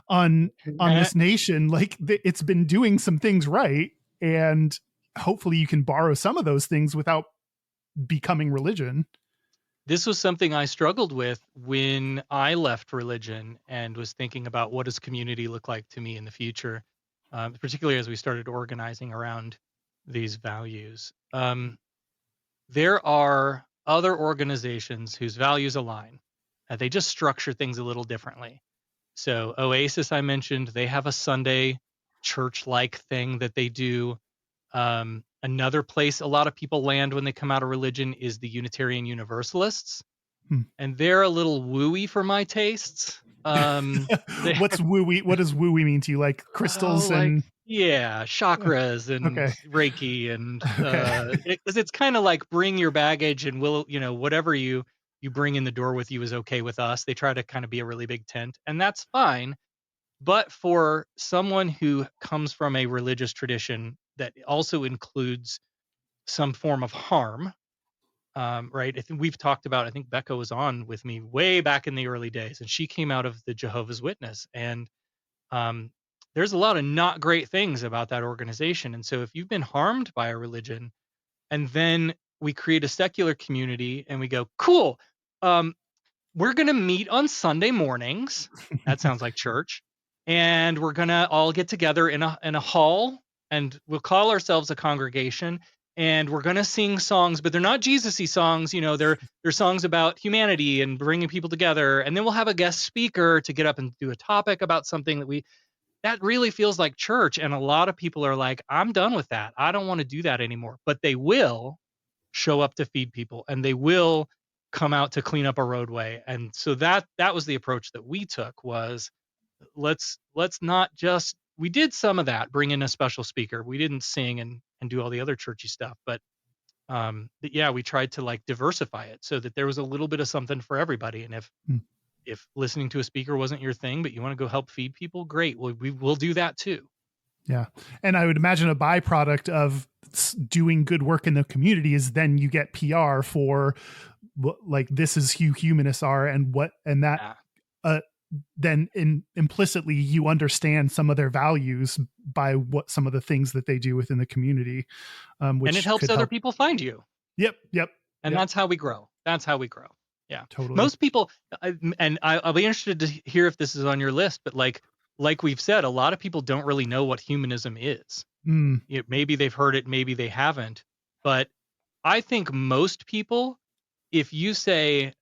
on this nation. Like, it's been doing some things right. And hopefully you can borrow some of those things without becoming religion. This was something I struggled with when I left religion and was thinking about what does community look like to me in the future, particularly as we started organizing around these values. There are other organizations whose values align. They just structure things a little differently. So Oasis, I mentioned, they have a Sunday church-like thing that they do. Another place a lot of people land when they come out of religion is the Unitarian Universalists. And they're a little wooey for my tastes. What's wooey? What does wooey mean to you? Like crystals and chakras and okay. Reiki and Okay. it's kind of like bring your baggage and whatever you bring in the door with you is okay with us. They try to kind of be a really big tent, and that's fine. But for someone who comes from a religious tradition that also includes some form of harm, right? I think we've talked about, I think Becca was on with me way back in the early days, and she came out of the Jehovah's Witness. And there's a lot of not great things about that organization. And so if you've been harmed by a religion, and then we create a secular community and we go, cool, we're going to meet on Sunday mornings. That sounds like church. And we're going to all get together in a hall, and we'll call ourselves a congregation, and we're going to sing songs, but they're not Jesus-y songs. They're songs about humanity and bringing people together. And then we'll have a guest speaker to get up and do a topic about something that really feels like church. And a lot of people are like, I'm done with that. I don't want to do that anymore. But they will show up to feed people, and they will come out to clean up a roadway. And so that was the approach that we took, was let's not just, we did some of that, bring in a special speaker. We didn't sing and do all the other churchy stuff, but yeah, we tried to like diversify it so that there was a little bit of something for everybody. And if listening to a speaker wasn't your thing, but you want to go help feed people, great. Well, we will do that too. Yeah. And I would imagine a byproduct of doing good work in the community is then you get PR for like, this is who humanists are and that then implicitly you understand some of their values by what some of the things that they do within the community. Which and it helps other people find you. Yep. And that's how we grow. Yeah. Totally. Most people, and I'll be interested to hear if this is on your list, but like we've said, a lot of people don't really know what humanism is. Maybe they've heard it, maybe they haven't. But I think most people, if you say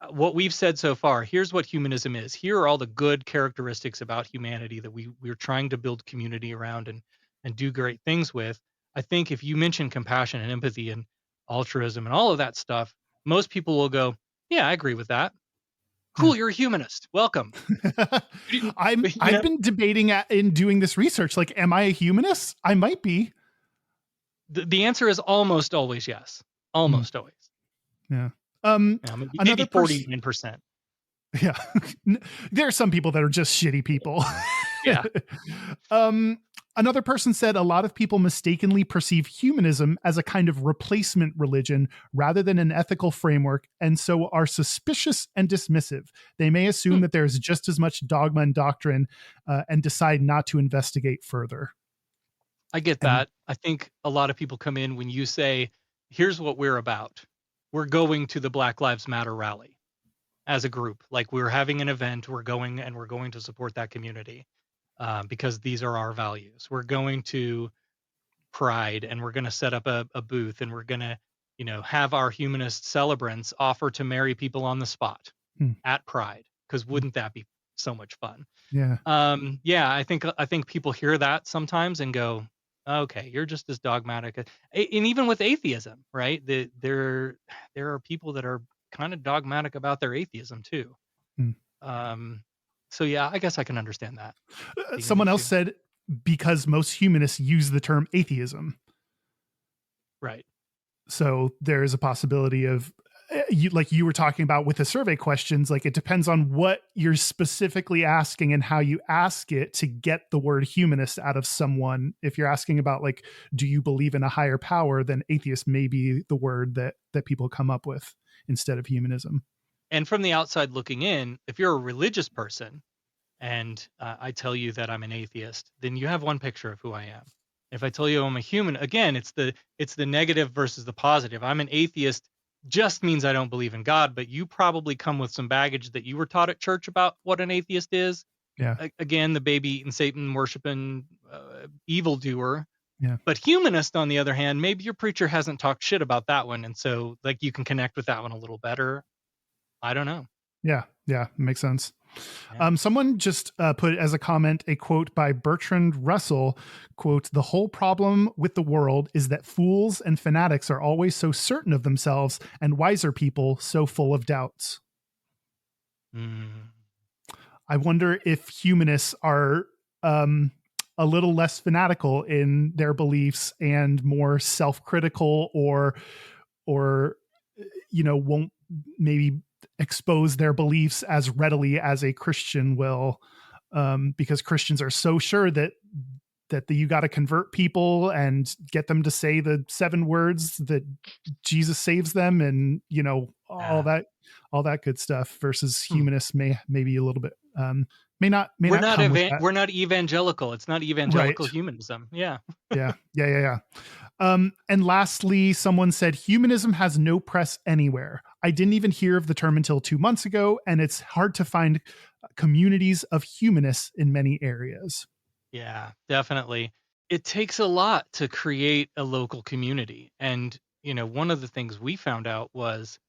what we've said so far, here's what humanism is, here are all the good characteristics about humanity that we're trying to build community around and do great things with. I think if you mention compassion and empathy and altruism and all of that stuff, most people will go, yeah, I agree with that. Cool, you're a humanist. Welcome. I've been debating in doing this research. Like, am I a humanist? I might be. The answer is almost always yes. Almost always. Yeah. Maybe 49%. Yeah. There are some people that are just shitty people. Yeah. Another person said a lot of people mistakenly perceive humanism as a kind of replacement religion rather than an ethical framework, and so are suspicious and dismissive. They may assume that there's just as much dogma and doctrine and decide not to investigate further. I get that. I think a lot of people come in when you say, here's what we're about. We're going to the Black Lives Matter rally as a group. Like, we're having an event, we're going to support that community. Because these are our values. We're going to Pride, and we're going to set up a booth, and we're going to, have our humanist celebrants offer to marry people on the spot at Pride. Because wouldn't that be so much fun? Yeah. I think people hear that sometimes and go, okay, you're just as dogmatic. And even with atheism, right? There are people that are kind of dogmatic about their atheism too. So yeah, I guess I can understand that. Someone else said, because most humanists use the term atheism. Right. So there is a possibility of, like you were talking about with the survey questions, like it depends on what you're specifically asking and how you ask it to get the word humanist out of someone. If you're asking about, like, do you believe in a higher power, then atheist may be the word that people come up with instead of humanism. And from the outside looking in, if you're a religious person and I tell you that I'm an atheist, then you have one picture of who I am. If I tell you I'm a human, again, it's the negative versus the positive. I'm an atheist just means I don't believe in God, but you probably come with some baggage that you were taught at church about what an atheist is. Yeah. Again, the baby eating, Satan worshiping evildoer. Yeah. But humanist, on the other hand, maybe your preacher hasn't talked shit about that one, and so like you can connect with that one a little better. I don't know. Yeah, makes sense. Yeah. Someone just put as a comment a quote by Bertrand Russell, quote, "The whole problem with the world is that fools and fanatics are always so certain of themselves and wiser people so full of doubts." Mm. I wonder if humanists are a little less fanatical in their beliefs and more self-critical, or won't maybe expose their beliefs as readily as a Christian will, because Christians are so sure that you got to convert people and get them to say the 7 words that Jesus saves them, and all that good stuff. Versus humanists maybe a little bit may not come with that. We're not evangelical. It's not Right. evangelical humanism. Yeah. Yeah. And lastly, someone said humanism has no press anywhere. I didn't even hear of the term until 2 months ago, and it's hard to find communities of humanists in many areas. Yeah, definitely. It takes a lot to create a local community. And, one of the things we found out was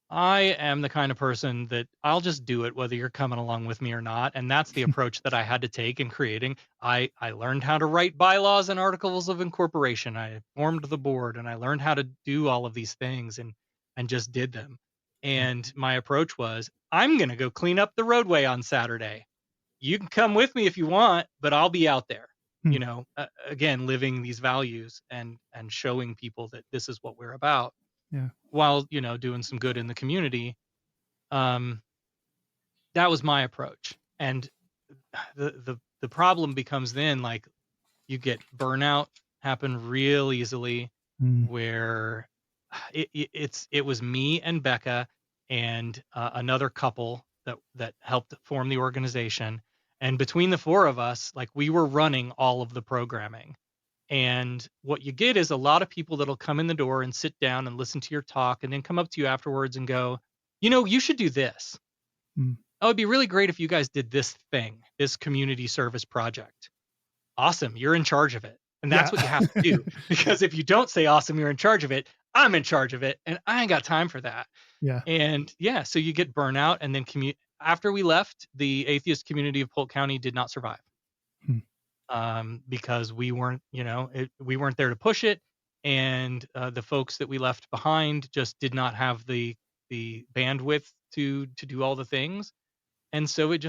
I am the kind of person that I'll just do it whether you're coming along with me or not. And that's the approach that I had to take in creating. I learned how to write bylaws and articles of incorporation. I formed the board and I learned how to do all of these things and just did them. And my approach was, I'm going to go clean up the roadway on Saturday. You can come with me if you want, but I'll be out there, again, living these values and showing people that this is what we're about. Yeah. While, doing some good in the community. That was my approach. And the problem becomes then, like, you get burnout happen real easily, where it was me and Becca and another couple that helped form the organization. And between the 4 of us, like, we were running all of the programming. And what you get is a lot of people that'll come in the door and sit down and listen to your talk and then come up to you afterwards and go, you should do this. Oh, it'd be really great if you guys did this thing, this community service project. Awesome. You're in charge of it. And that's what you have to do. Because if you don't say awesome, you're in charge of it, I'm in charge of it. And I ain't got time for that. Yeah. And so you get burnout. And then after we left, the atheist community of Polk County did not survive. Because we weren't, we weren't there to push it. And the folks that we left behind just did not have the bandwidth to do all the things. And so it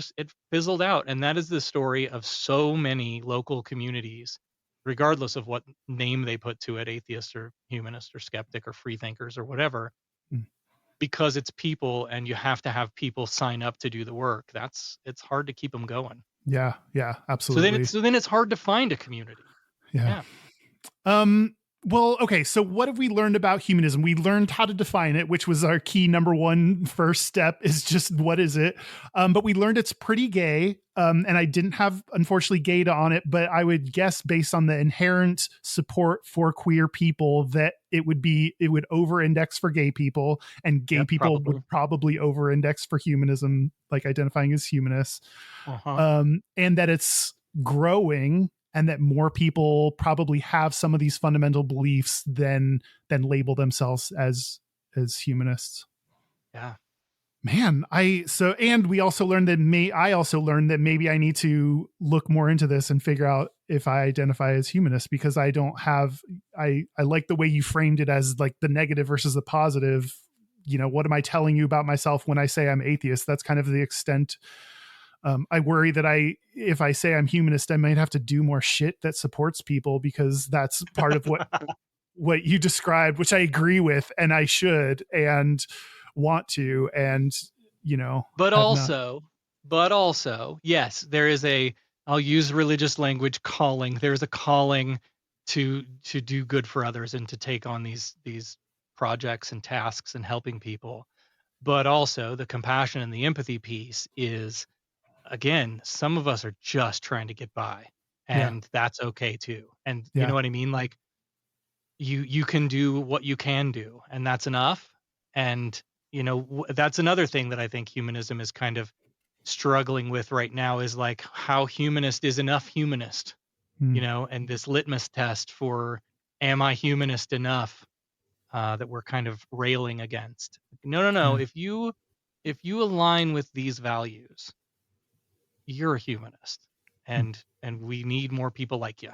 fizzled out. And that is the story of so many local communities, regardless of what name they put to it, atheist or humanist or skeptic or free thinkers or whatever, because it's people and you have to have people sign up to do the work. It's hard to keep them going. Yeah, absolutely. So then it's hard to find a community. Yeah. Well, okay, so what have we learned about humanism? We learned how to define it, which was our key number 1 first step, is just what is it? But we learned it's pretty gay. And I didn't have, unfortunately, gayta on it, but I would guess based on the inherent support for queer people that it would over-index for gay people, and gay people would probably over-index for humanism, like identifying as humanists. And that it's growing, and that more people probably have some of these fundamental beliefs than label themselves as humanists. Yeah. Man, and we also learned that I also learned that maybe I need to look more into this and figure out if I identify as humanist, because I don't have, I like the way you framed it as like the negative versus the positive. What am I telling you about myself when I say I'm atheist? That's kind of the extent. I worry that if I say I'm humanist, I might have to do more shit that supports people, because that's part of what you described, which I agree with, and I should and want to, and but also, yes, there is I'll use religious language, calling. There's a calling to do good for others and to take on these projects and tasks and helping people. But also the compassion and the empathy piece is, again, some of us are just trying to get by, and that's okay too. And you know what I mean? Like, you can do what you can do, and that's enough. And that's another thing that I think humanism is kind of struggling with right now, is like, how humanist is enough humanist, and this litmus test for, am I humanist enough, that we're kind of railing against. No. If if you align with these values, you're a humanist, and we need more people like you.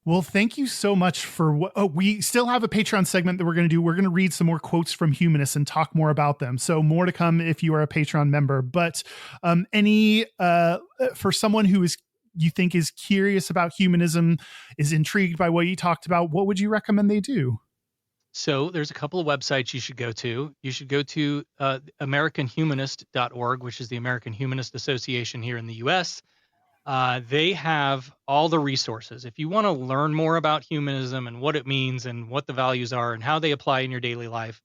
Well, thank you so much for what we still have a Patreon segment that we're going to do. We're going to read some more quotes from humanists and talk more about them. So more to come if you are a Patreon member. But for someone who you think is curious about humanism, is intrigued by what you talked about, what would you recommend they do? So there's a couple of websites you should go to. You should go to AmericanHumanist.org, which is the American Humanist Association here in the U.S. They have all the resources. If you want to learn more about humanism and what it means and what the values are and how they apply in your daily life,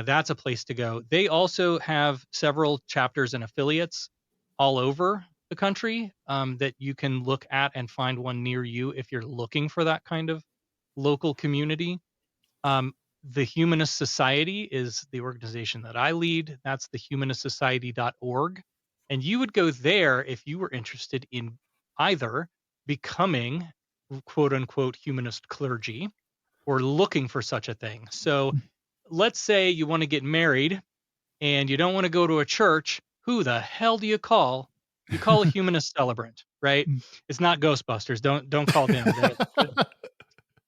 that's a place to go. They also have several chapters and affiliates all over the country that you can look at and find one near you if you're looking for that kind of local community. The Humanist Society is the organization that I lead. That's the humanistsociety.org. And you would go there if you were interested in either becoming quote unquote humanist clergy or looking for such a thing. So let's say you want to get married and you don't want to go to a church. Who the hell do you call? You call a humanist celebrant, right? It's not Ghostbusters. Don't call them.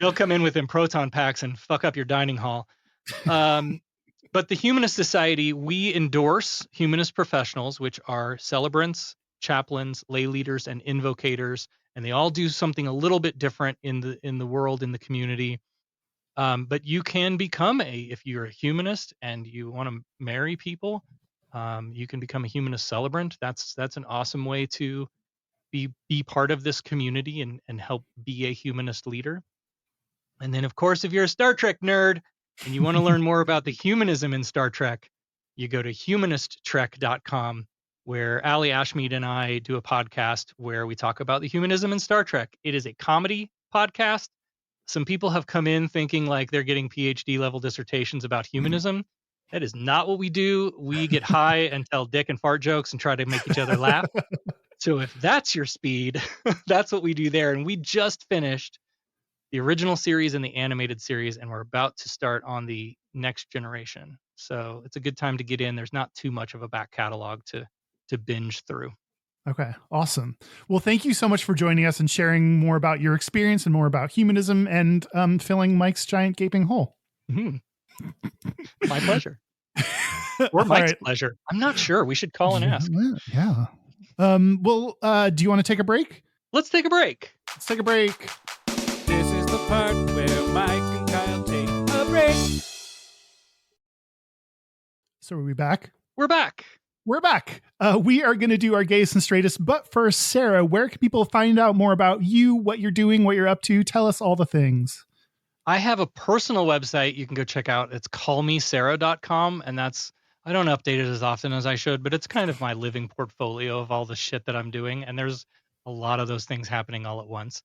They'll come in within proton packs and fuck up your dining hall. But the Humanist Society, we endorse humanist professionals, which are celebrants, chaplains, lay leaders, and invocators, and they all do something a little bit different in the world, in the community. But you can become if you're a humanist and you want to marry people, you can become a humanist celebrant. That's an awesome way to be part of this community and help be a humanist leader. And then, of course, if you're a Star Trek nerd and you want to learn more about the humanism in Star Trek, you go to humanisttrek.com, where Ali Ashmead and I do a podcast where we talk about the humanism in Star Trek. It is a comedy podcast. Some people have come in thinking like they're getting PhD level dissertations about humanism. That is not what we do. We get high and tell dick and fart jokes and try to make each other laugh. So if that's your speed, that's what we do there. And we just finished the original series and the animated series, and we're about to start on the next generation. So it's a good time to get in. There's not too much of a back catalog to binge through. Okay, awesome. Well, thank you so much for joining us and sharing more about your experience and more about humanism and filling Mike's giant gaping hole. Mm-hmm. My pleasure. Or Mike's pleasure. I'm not sure. We should call and ask. Yeah. Do you want to take a break? Let's take a break. Let's take a break. This is the part where Mike and Kyle take a break. So are we back? We're back. We're back. We are going to do our Gayest and Straightest. But first, Sarah, where can people find out more about you, what you're doing, what you're up to? Tell us all the things. I have a personal website you can go check out. It's callmesarah.com. And I don't update it as often as I should, but it's kind of my living portfolio of all the shit that I'm doing. And there's a lot of those things happening all at once.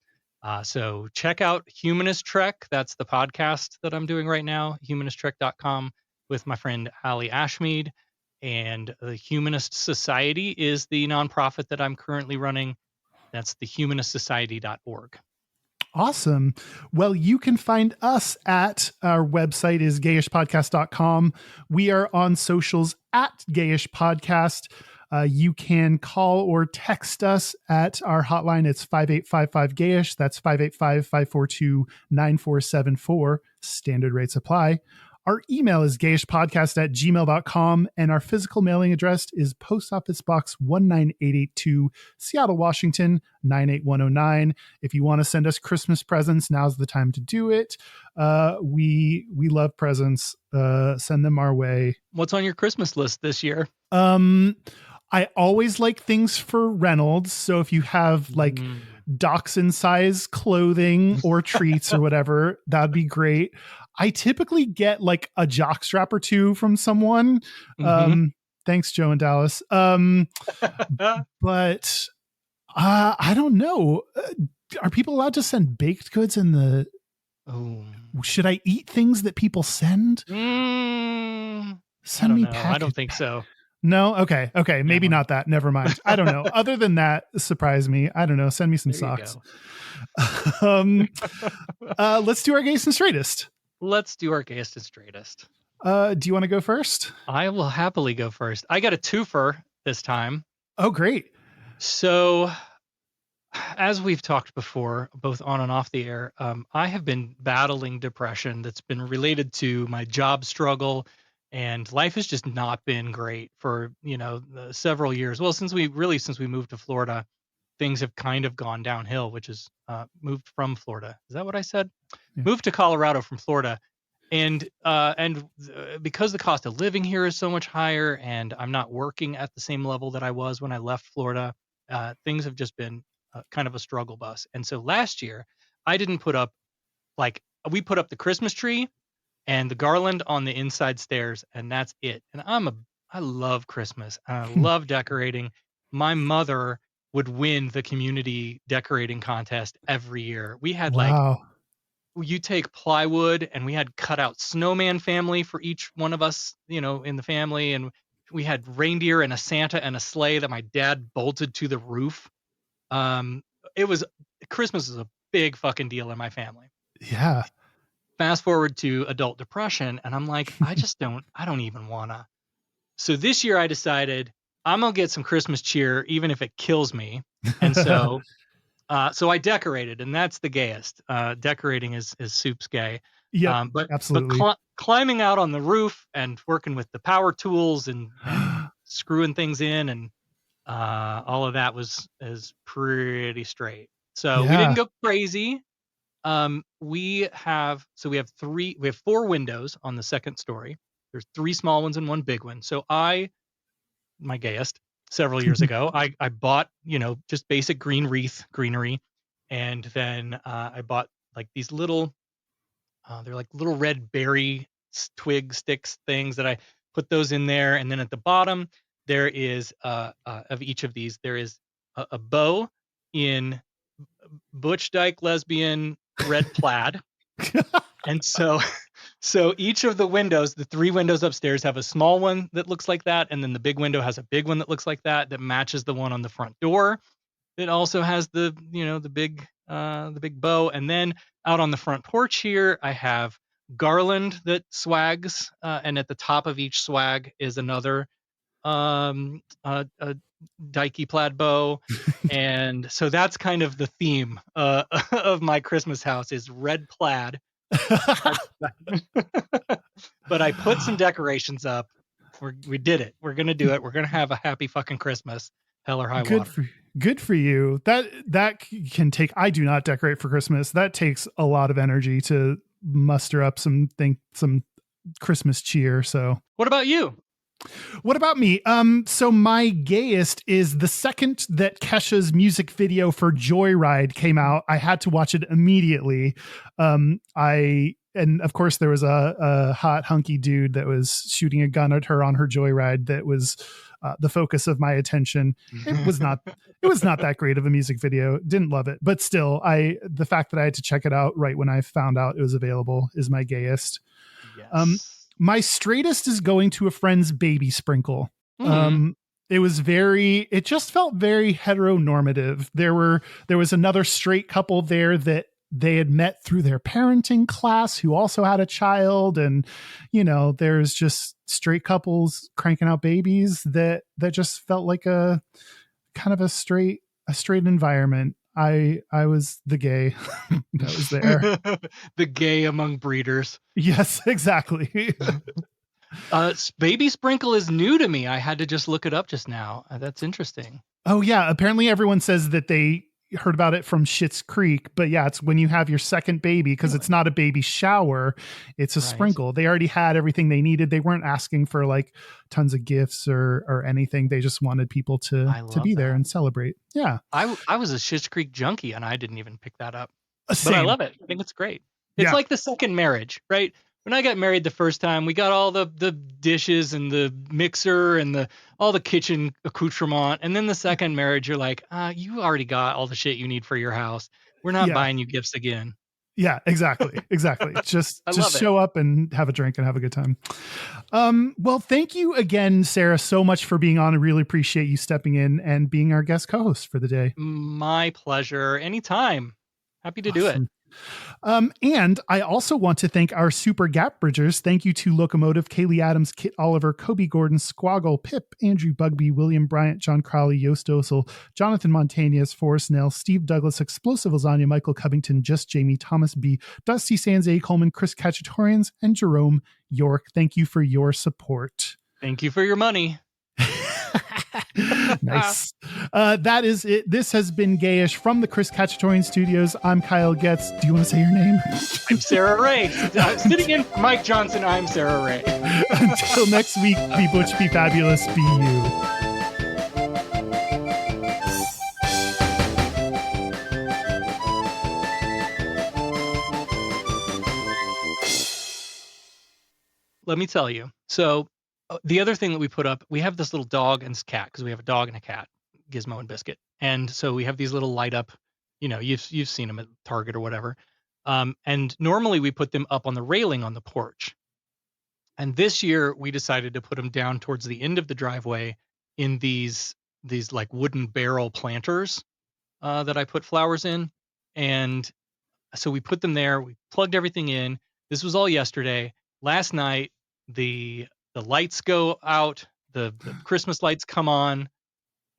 So check out Humanist Trek. That's the podcast that I'm doing right now, humanisttrek.com, with my friend Ali Ashmead. And the Humanist Society is the nonprofit that I'm currently running. That's the humanistsociety.org. Awesome. Well, you can find us at our website is gayishpodcast.com. We are on socials at Gayish Podcast. You can call or text us at our hotline. It's 5855-GAYISH. That's 585-542-9474. Standard rates apply. Our email is gayishpodcast@gmail.com, and our physical mailing address is Post Office Box 19882, Seattle, Washington, 98109. If you want to send us Christmas presents, now's the time to do it. We love presents. Send them our way. What's on your Christmas list this year? I always like things for Reynolds. So if you have like dachshund size clothing or treats or whatever, that'd be great. I typically get like a jockstrap or two from someone. Thanks, Joe in Dallas. But I don't know. Are people allowed to send baked goods in the... Oh. Should I eat things that people send? Send me packaged. I don't think so. No? Okay. Maybe not that. Never mind. I don't know. Other than that, surprise me. I don't know. Send me some socks. Let's do our Gayest and Straightest. Let's do our Gayest and Straightest. Do you want to go first? I will happily go first. I got a twofer this time. Oh, great. So, as we've talked before, both on and off the air, I have been battling depression that's been related to my job struggle, and life has just not been great for, several years. Well, since we moved to Florida, things have kind of gone downhill, which is moved from Florida. Is that what I said? Yeah. Moved to Colorado from Florida. And because the cost of living here is so much higher, and I'm not working at the same level that I was when I left Florida, things have just been kind of a struggle bus. And so last year, I didn't put up, we put up the Christmas tree and the garland on the inside stairs, and that's it. And I love Christmas. I love decorating. My mother would win the community decorating contest every year. We had you take plywood, and we had cut out snowman family for each one of us, in the family. And we had reindeer and a Santa and a sleigh that my dad bolted to the roof. Christmas is a big fucking deal in my family. Yeah. Fast forward to adult depression, and I'm like, I don't even wanna. So this year I decided I'm gonna get some Christmas cheer, even if it kills me. And so so I decorated, and that's the gayest. Decorating is soup's gay. Yeah, but absolutely. Climbing out on the roof and working with the power tools and screwing things in, and all of that is pretty straight. So we didn't go crazy. We have 4 windows on the second story. There's 3 small ones and 1 big one. So my gayest, several years ago, I bought, just basic greenery. And then I bought like these little, they're like little red berry twig sticks things that I put those in there. And then at the bottom, there is, of each of these, there is a bow in Butch Dyke lesbian red plaid. And so each of the windows, the 3 windows upstairs, have a small one that looks like that, and then the big window has a big one that looks like that matches the one on the front door. It also has the big bow. And then out on the front porch here, I have garland that swags, and at the top of each swag is another a dykey plaid bow. And so that's kind of the theme of my Christmas house is red plaid. But I put some decorations up. We did it. We're gonna do it. We're gonna have a happy fucking Christmas, hell or high water. Good for you. That can take. I do not decorate for Christmas. That takes a lot of energy to muster up some Christmas cheer. So, what about you? What about me? So my gayest is the second that Kesha's music video for Joyride came out. I had to watch it immediately. And of course there was a hot hunky dude that was shooting a gun at her on her Joyride. That was the focus of my attention. It was not that great of a music video. Didn't love it, but still, the fact that I had to check it out right when I found out it was available is my gayest. Yes. My straightest is going to a friend's baby sprinkle. It just felt very heteronormative. There was another straight couple there that they had met through their parenting class who also had a child. And, there's just straight couples cranking out babies that just felt like a kind of a straight environment. I was the gay that was there. The gay among breeders. Yes, exactly. Baby sprinkle is new to me. I had to just look it up just now. That's interesting. Oh yeah. Apparently everyone says that they heard about it from Schitt's Creek, but yeah, it's when you have your second baby, because it's not a baby shower, it's a sprinkle. They already had everything they needed. They weren't asking for like tons of gifts or anything. They just wanted people to be there and celebrate. Yeah. I was a Schitt's Creek junkie and I didn't even pick that up. Same. But I love it. I think it's great. It's like the second marriage, right? When I got married the first time, we got all the dishes and the mixer and all the kitchen accoutrement. And then the second marriage, you're like, you already got all the shit you need for your house. We're not buying you gifts again. Yeah, exactly. Just show up and have a drink and have a good time. Well, thank you again, Sarah, so much for being on. I really appreciate you stepping in and being our guest co-host for the day. My pleasure. Anytime. Happy to do it. And I also want to thank our super gap bridgers. Thank you to Locomotive, Kaylee Adams, Kit Oliver, Kobe Gordon, Squaggle, Pip, Andrew Bugby, William Bryant, John Crowley, Yost Osel, Jonathan Montañez, Forrest Nell, Steve Douglas, Explosive Lasagna, Michael Covington, Just Jamie, Thomas B, Dusty Sands, A. Coleman, Chris Cacciatorians, and Jerome York. Thank you for your support. Thank you for your money. Nice. That is it. This has been Gayish from the Chris Cacciatorian Studios. I'm Kyle Getz. Do you want to say your name? I'm Sarah Ray. Sitting in for Mike Johnson, I'm Sarah Ray. Until next week, be butch, be fabulous, be you. Let me tell you. So the other thing that we put up, we have this little dog and cat, because we have a dog and a cat, Gizmo and Biscuit. And so we have these little light up, you've seen them at Target or whatever. And normally we put them up on the railing on the porch. And this year we decided to put them down towards the end of the driveway in these like wooden barrel planters that I put flowers in. And so we put them there. We plugged everything in. This was all yesterday. Last night, the lights go out, the Christmas lights come on,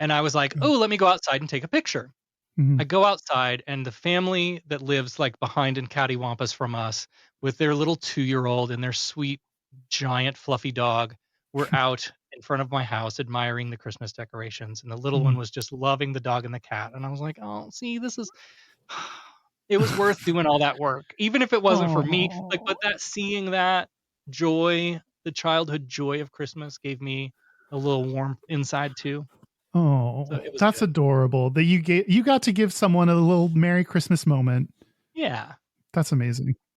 and I was like, oh, let me go outside and take a picture. Mm-hmm. I go outside, and the family that lives like behind in cattywampus from us with their little 2-year-old and their sweet, giant, fluffy dog were out in front of my house admiring the Christmas decorations, and the little one was just loving the dog and the cat. And I was like, oh, see, this is... It was worth doing all that work, even if it wasn't for me. But seeing that joy, the childhood joy of Christmas, gave me a little warmth inside too. Oh, so that's good. Adorable that you got to give someone a little Merry Christmas moment. Yeah, that's amazing.